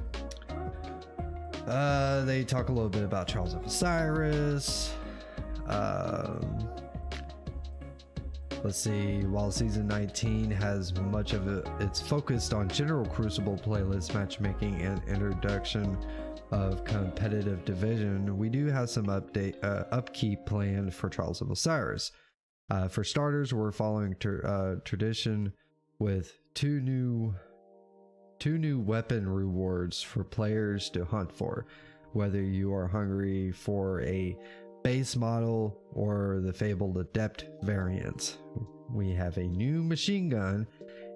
They talk a little bit about Charles of Osiris. Let's see, while season 19 has much of it's focused on general Crucible playlist matchmaking and introduction of competitive division, we do have some upkeep planned for Trials of Osiris. For starters, we're following tradition with two new weapon rewards for players to hunt for, whether you are hungry for a base model or the fabled adept variant. We have a new machine gun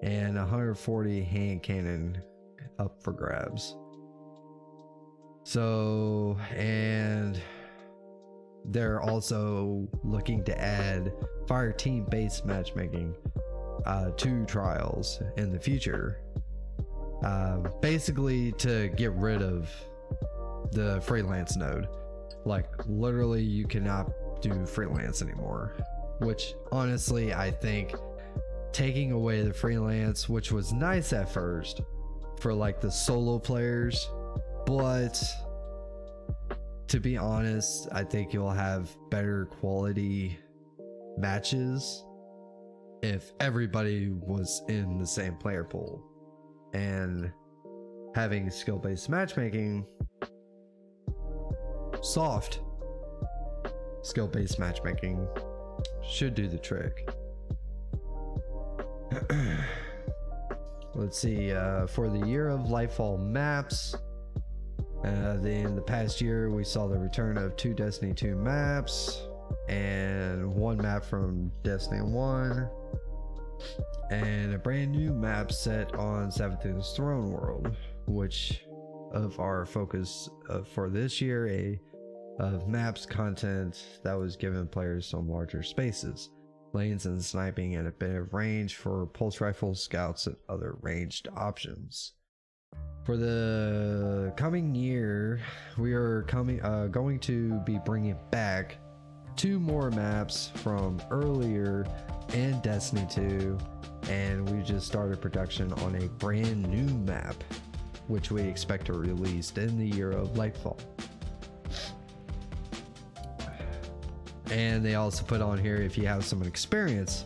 and 140 hand cannon up for grabs. So, and they're also looking to add fire team based matchmaking to Trials in the future, basically to get rid of the freelance node. Like, literally you cannot do freelance anymore, which honestly I think taking away the freelance, which was nice at first for like the solo players, but to be honest, I think you'll have better quality matches if everybody was in the same player pool. And having skill-based matchmaking, soft skill-based matchmaking, should do the trick. Let's see, for the Year of Lightfall maps, in the past year we saw the return of 2 Destiny 2 maps and 1 map from Destiny 1 and a brand new map set on Savathun's Throne World, which of our focus for this year of maps content that was given players some larger spaces, lanes and sniping, and a bit of range for pulse rifles, scouts, and other ranged options. For the coming year, we are going to be bringing back 2 more maps from earlier in Destiny 2, and we just started production on a brand new map, which we expect to release in the Year of Lightfall. And they also put on here, if you have some experience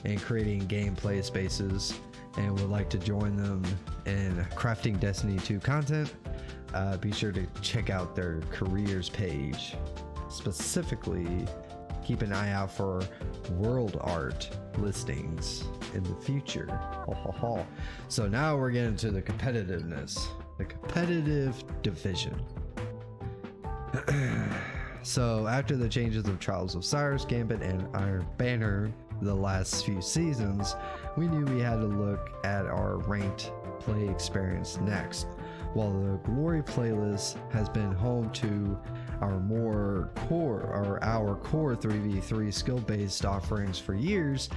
in creating gameplay spaces and would like to join them in crafting Destiny 2 content, be sure to check out their careers page. Specifically, keep an eye out for world art listings in the future. So now we're getting to the competitiveness, the competitive division. So after the changes of Trials of Osiris, Gambit, and Iron Banner the last few seasons, we knew we had to look at our ranked play experience next. While the Glory playlist has been home to our core 3v3 skill-based offerings for years,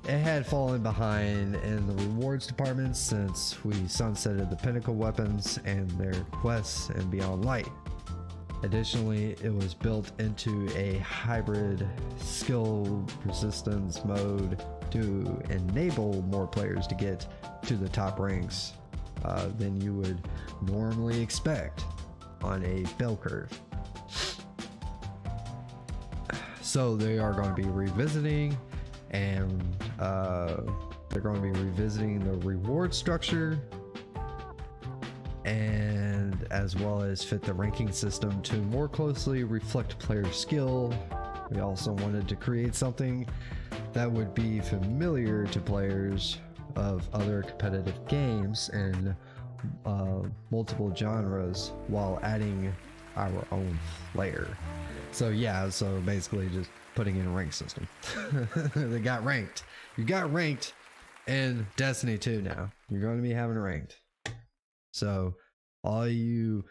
it had fallen behind in the rewards department since we sunsetted the pinnacle weapons and their quests and Beyond Light. Additionally, it was built into a hybrid skill resistance mode to enable more players to get to the top ranks than you would normally expect on a bell curve. So they are going to be revisiting, and they're going to be revisiting the reward structure, and as well as fit the ranking system to more closely reflect player skill. We also wanted to create something that would be familiar to players of other competitive games and multiple genres while adding our own flair. So yeah, so basically just putting in a rank system. They got ranked. You got ranked in Destiny 2 now. You're going to be having ranked. So all you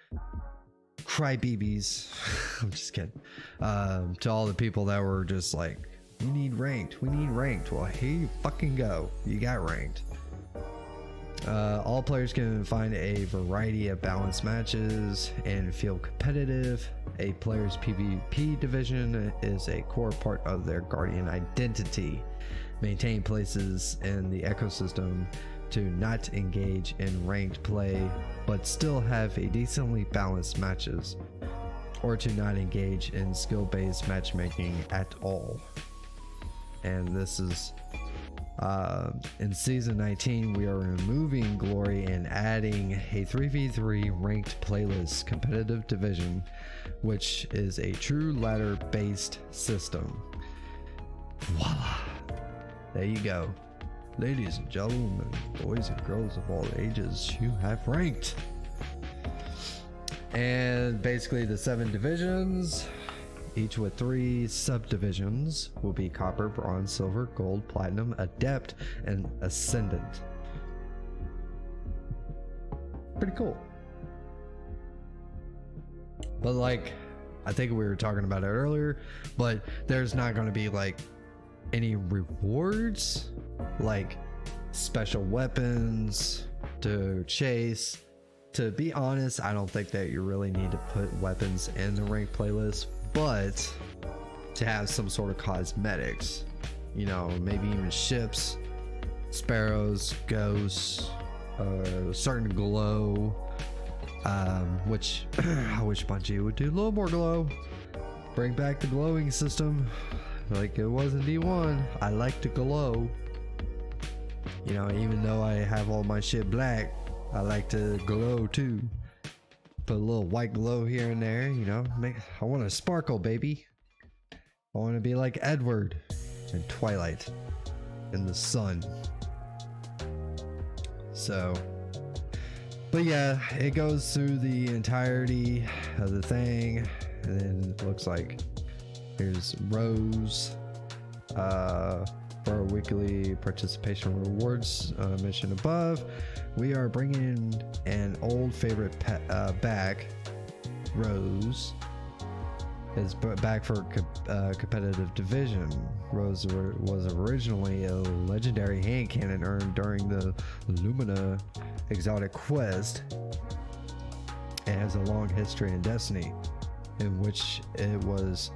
crybabies, I'm just kidding, to all the people that were just like, we need ranked. Well, here you fucking go. You got ranked. All players can find a variety of balanced matches and feel competitive. A player's PvP division is a core part of their Guardian identity. Maintain places in the ecosystem to not engage in ranked play, but still have a decently balanced matches, or to not engage in skill-based matchmaking at all. and this is in season 19. We are removing glory and adding a 3v3 ranked playlist competitive division, which is a true ladder based system. Voila, there you go. Ladies and gentlemen, boys and girls of all ages, you have ranked. And basically the 7 divisions, each with 3 subdivisions, will be copper, bronze, silver, gold, platinum, adept, and ascendant. Pretty cool. But like, I think we were talking about it earlier, but there's not going to be like any rewards, like special weapons to chase. To be honest, I don't think that you really need to put weapons in the ranked playlist, but to have some sort of cosmetics, you know, maybe even ships, sparrows, ghosts, certain glow, which I wish Bungie would do a little more glow. Bring back the glowing system like it was in D1. I like to glow, you know, even though I have all my shit black, I like to glow too. Put a little white glow here and there, you know. I want to sparkle, baby. I want to be like Edward in Twilight in the sun. So, but yeah, it goes through the entirety of the thing, and then it looks like here's Rose for our weekly participation rewards mission above. We are bringing an old favorite back. Rose is back for competitive division. Rose was originally a legendary hand cannon earned during the Lumina exotic quest and has a long history in Destiny, in which it was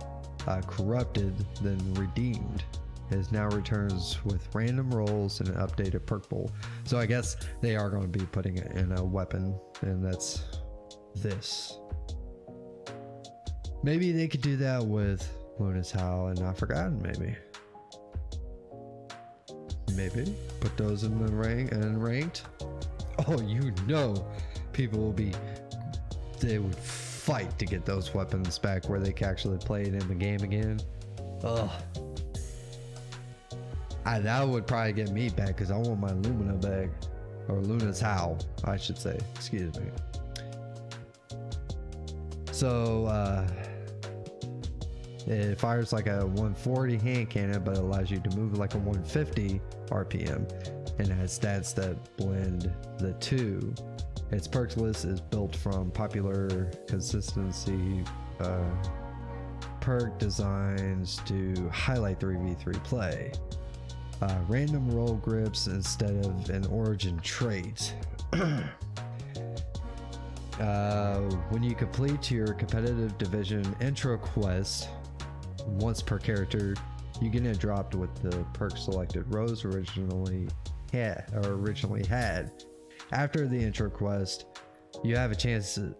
corrupted then redeemed. It now returns with random rolls and an updated perk pool. So I guess they are going to be putting it in a weapon, and that's this. Maybe they could do that with Luna's Howl and Not Forgotten. Maybe put those in the ranked. Oh, you know, people will be, they would fight to get those weapons back where they can actually play it in the game again. Ugh. That would probably get me back because I want my Lumina back, or Luna's Howl, I should say. Excuse me. So it fires like a 140 hand cannon, but it allows you to move like a 150 RPM, and it has stats that blend the two. Its perk list is built from popular consistency perk designs to highlight 3v3 play. Random roll grips instead of an origin trait. When you complete your competitive division intro quest once per character, you get it dropped with the perk selected Rose originally had. After the intro quest, you have a chance to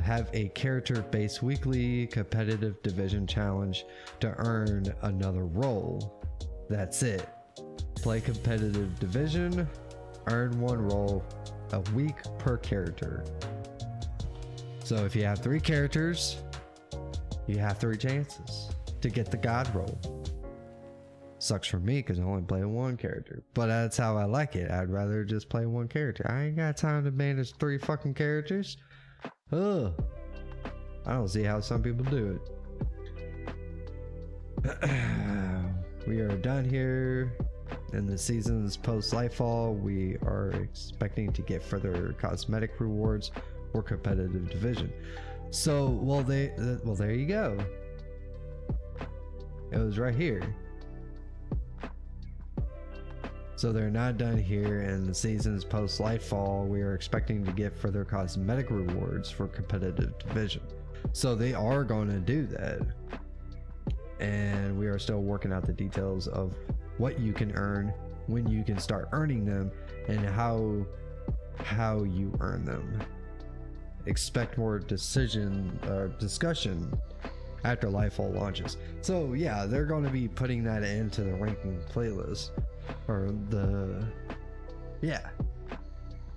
have a character-based weekly competitive division challenge to earn another role. That's it. Play competitive division, earn 1 role a week per character. So if you have 3 characters, you have 3 chances to get the god role. Sucks for me because I only play 1 character, but that's how I like it. I'd rather just play 1 character. I ain't got time to manage 3 fucking characters. Ugh. I don't see how some people do it. We are done here. In the season's post Lightfall, we are expecting to get further cosmetic rewards for competitive division. So, well, there you go. It was right here. So they're not done here. In the season's post Lightfall, we are expecting to get further cosmetic rewards for competitive division. So they are going to do that. And we are still working out the details of what you can earn, when you can start earning them, and how you earn them. Expect more discussion after Lightfall launches. So yeah, they're going to be putting that into the ranking playlist, or the, yeah,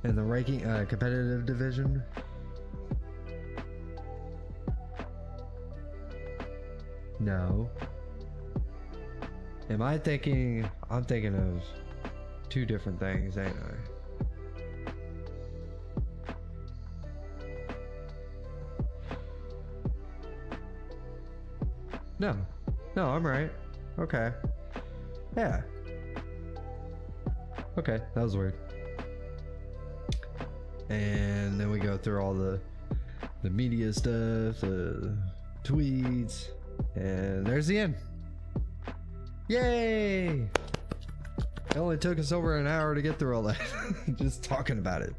in the ranking competitive division. No. Am I thinking? I'm thinking of two different things, ain't I? No, I'm right. Okay. Yeah. Okay, that was weird. And then we go through all the media stuff, the tweets, and there's the end. Yay! It only took us over an hour to get through all that. Just talking about it.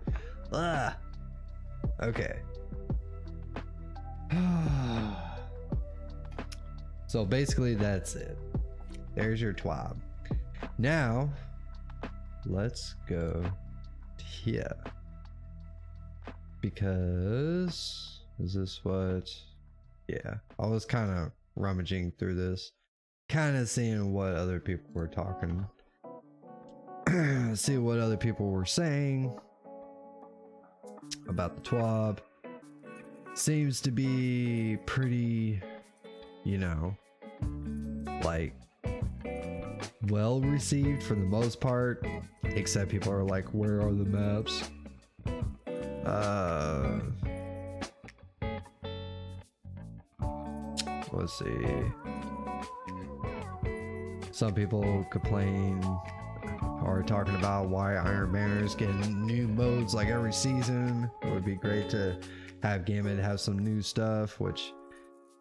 Ah. Okay. So basically that's it. There's your TWAB. Now let's go here, because is this what? Yeah, I was kind of rummaging through this, kind of seeing what other people were talking, see what other people were saying about the TWAB. Seems to be pretty, you know, like well received for the most part, except people are like, where are the maps? Let's see. Some people complain or talking about why Iron Banner's getting new modes like every season. It would be great to have Gambit have some new stuff, which,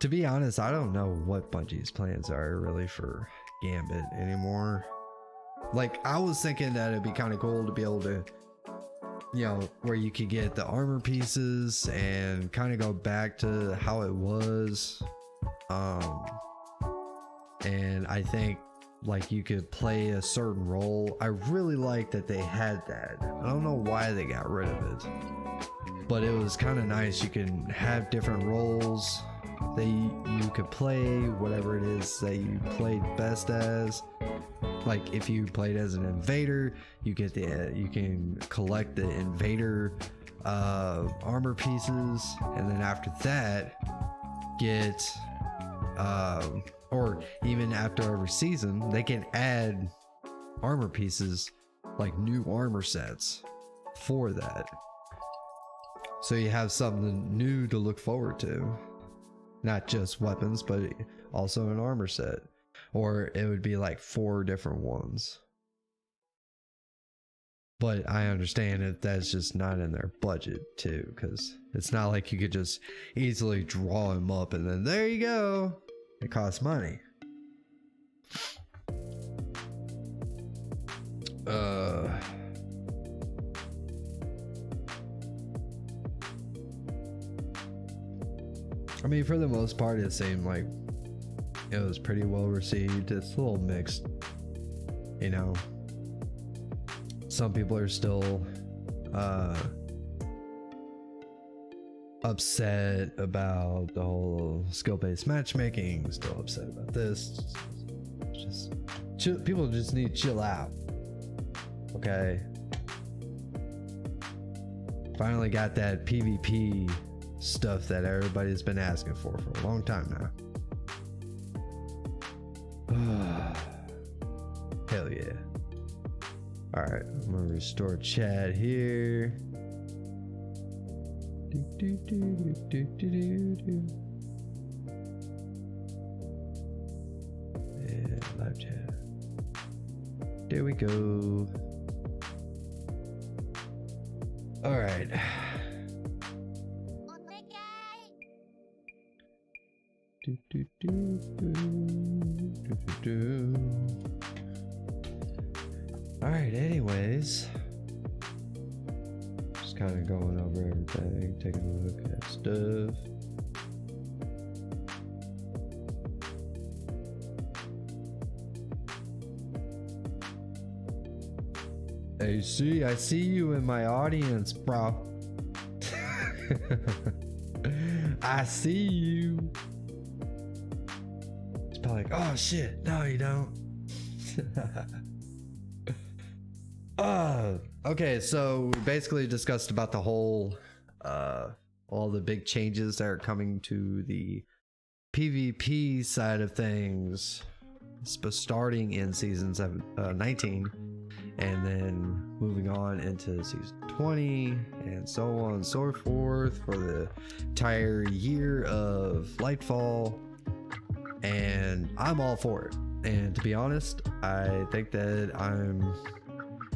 to be honest, I don't know what Bungie's plans are really for Gambit anymore. Like, I was thinking that it'd be kind of cool to be able to, you know, where you could get the armor pieces and kind of go back to how it was. And I think like you could play a certain role. I really like that they had that. I don't know why they got rid of it, but it was kind of nice. You can have different roles. You could play whatever it is that you played best as. Like if you played as an invader, you get you can collect the invader armor pieces, and then after that get or even after every season they can add armor pieces, like new armor sets for that, so you have something new to look forward to. Not just weapons, but also an armor set. Or it would be like 4 different ones. But I understand if that's just not in their budget too, because it's not like you could just easily draw them up and then there you go. It costs money. I mean, for the most part, it seemed like it was pretty well received. It's a little mixed, you know. Some people are still upset about the whole skill-based matchmaking, still upset about this. Just chill, people just need to chill out, okay? Finally got that PvP stuff that everybody's been asking for a long time now. Hell yeah. All right, I'm gonna restore chat here. And live chat. There we go. All right. All right, anyways, just kind of going over everything, taking a look at stuff. Hey, I see you in my audience, bro. I see you. like, oh shit, no you don't. Okay, so we basically discussed about the whole all the big changes that are coming to the PvP side of things, starting in season 19 and then moving on into season 20 and so on and so forth for the entire year of Lightfall. And I'm all for it, and to be honest, I think that I'm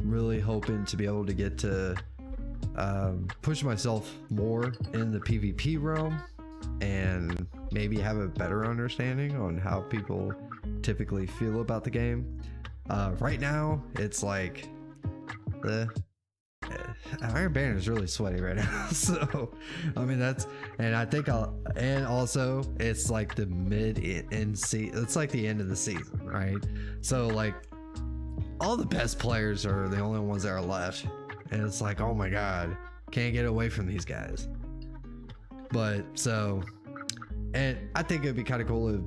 really hoping to be able to get to push myself more in the PvP realm and maybe have a better understanding on how people typically feel about the game. Right now it's like Iron Banner is really sweaty right now. So I mean, that's, and I think and also it's like the it's like the end of the season, right? So like all the best players are the only ones that are left, and it's like, oh my god, can't get away from these guys. But so, and I think it'd be kind of cool if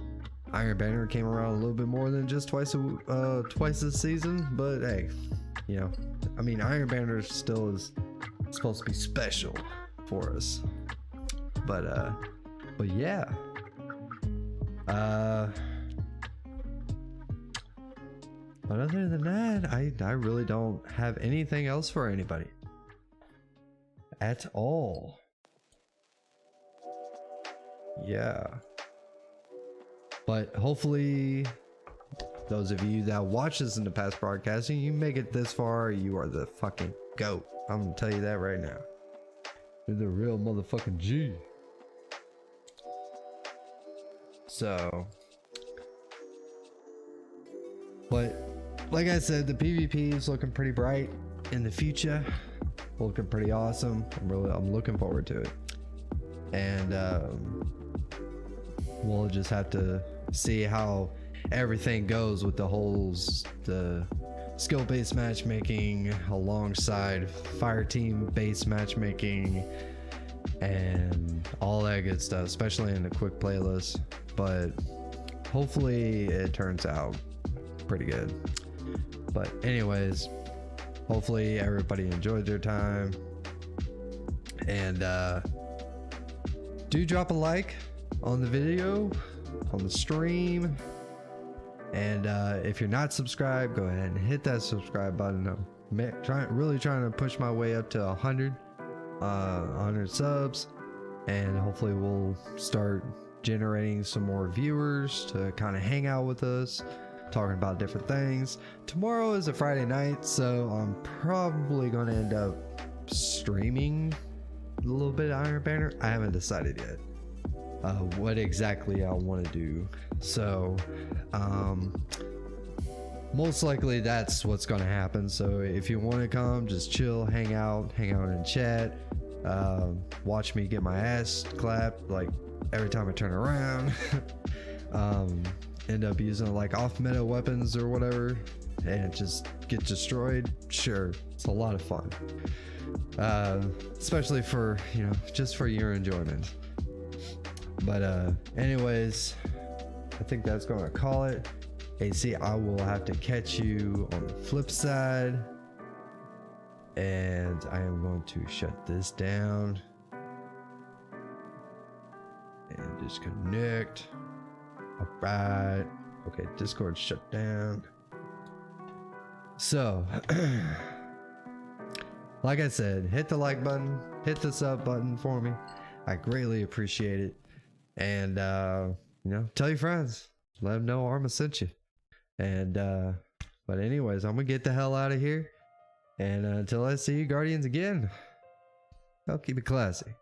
Iron Banner came around a little bit more than just twice this season. But hey, you know, I mean, Iron Banner still is supposed to be special for us. But yeah. But other than that, I really don't have anything else for anybody at all. Yeah. But hopefully those of you that watch this in the past broadcasting, you make it this far, you are the fucking GOAT. I'm gonna tell you that right now. You're the real motherfucking G. So, but like I said, the PvP is looking pretty bright in the future, looking pretty awesome. I'm looking forward to it. And we'll just have to see how everything goes with the skill-based matchmaking alongside fire team-based matchmaking and all that good stuff, especially in the quick playlist. But hopefully it turns out pretty good. But anyways, hopefully everybody enjoyed their time, and do drop a like on the video, on the stream, and if you're not subscribed, go ahead and hit that subscribe button. I'm really trying to push my way up to 100 subs, and hopefully we'll start generating some more viewers to kind of hang out with us, talking about different things. Tomorrow is a Friday night, so I'm probably going to end up streaming a little bit of Iron Banner. I haven't decided yet what exactly I want to do, so most likely that's what's going to happen. So if you want to come, just chill, hang out in chat, watch me get my ass clapped like every time I turn around. End up using like off meta weapons or whatever and just get destroyed. Sure, it's a lot of fun, especially for, you know, just for your enjoyment. But anyways, I think that's gonna call it. AC, I will have to catch you on the flip side, and I am going to shut this down and disconnect. All right, okay, Discord shut down. So like I said, hit the like button, hit the sub button for me. I greatly appreciate it. And you know, tell your friends, let them know Arma sent you. And but anyways, I'm gonna get the hell out of here, and until I see you Guardians again, I'll keep it classy.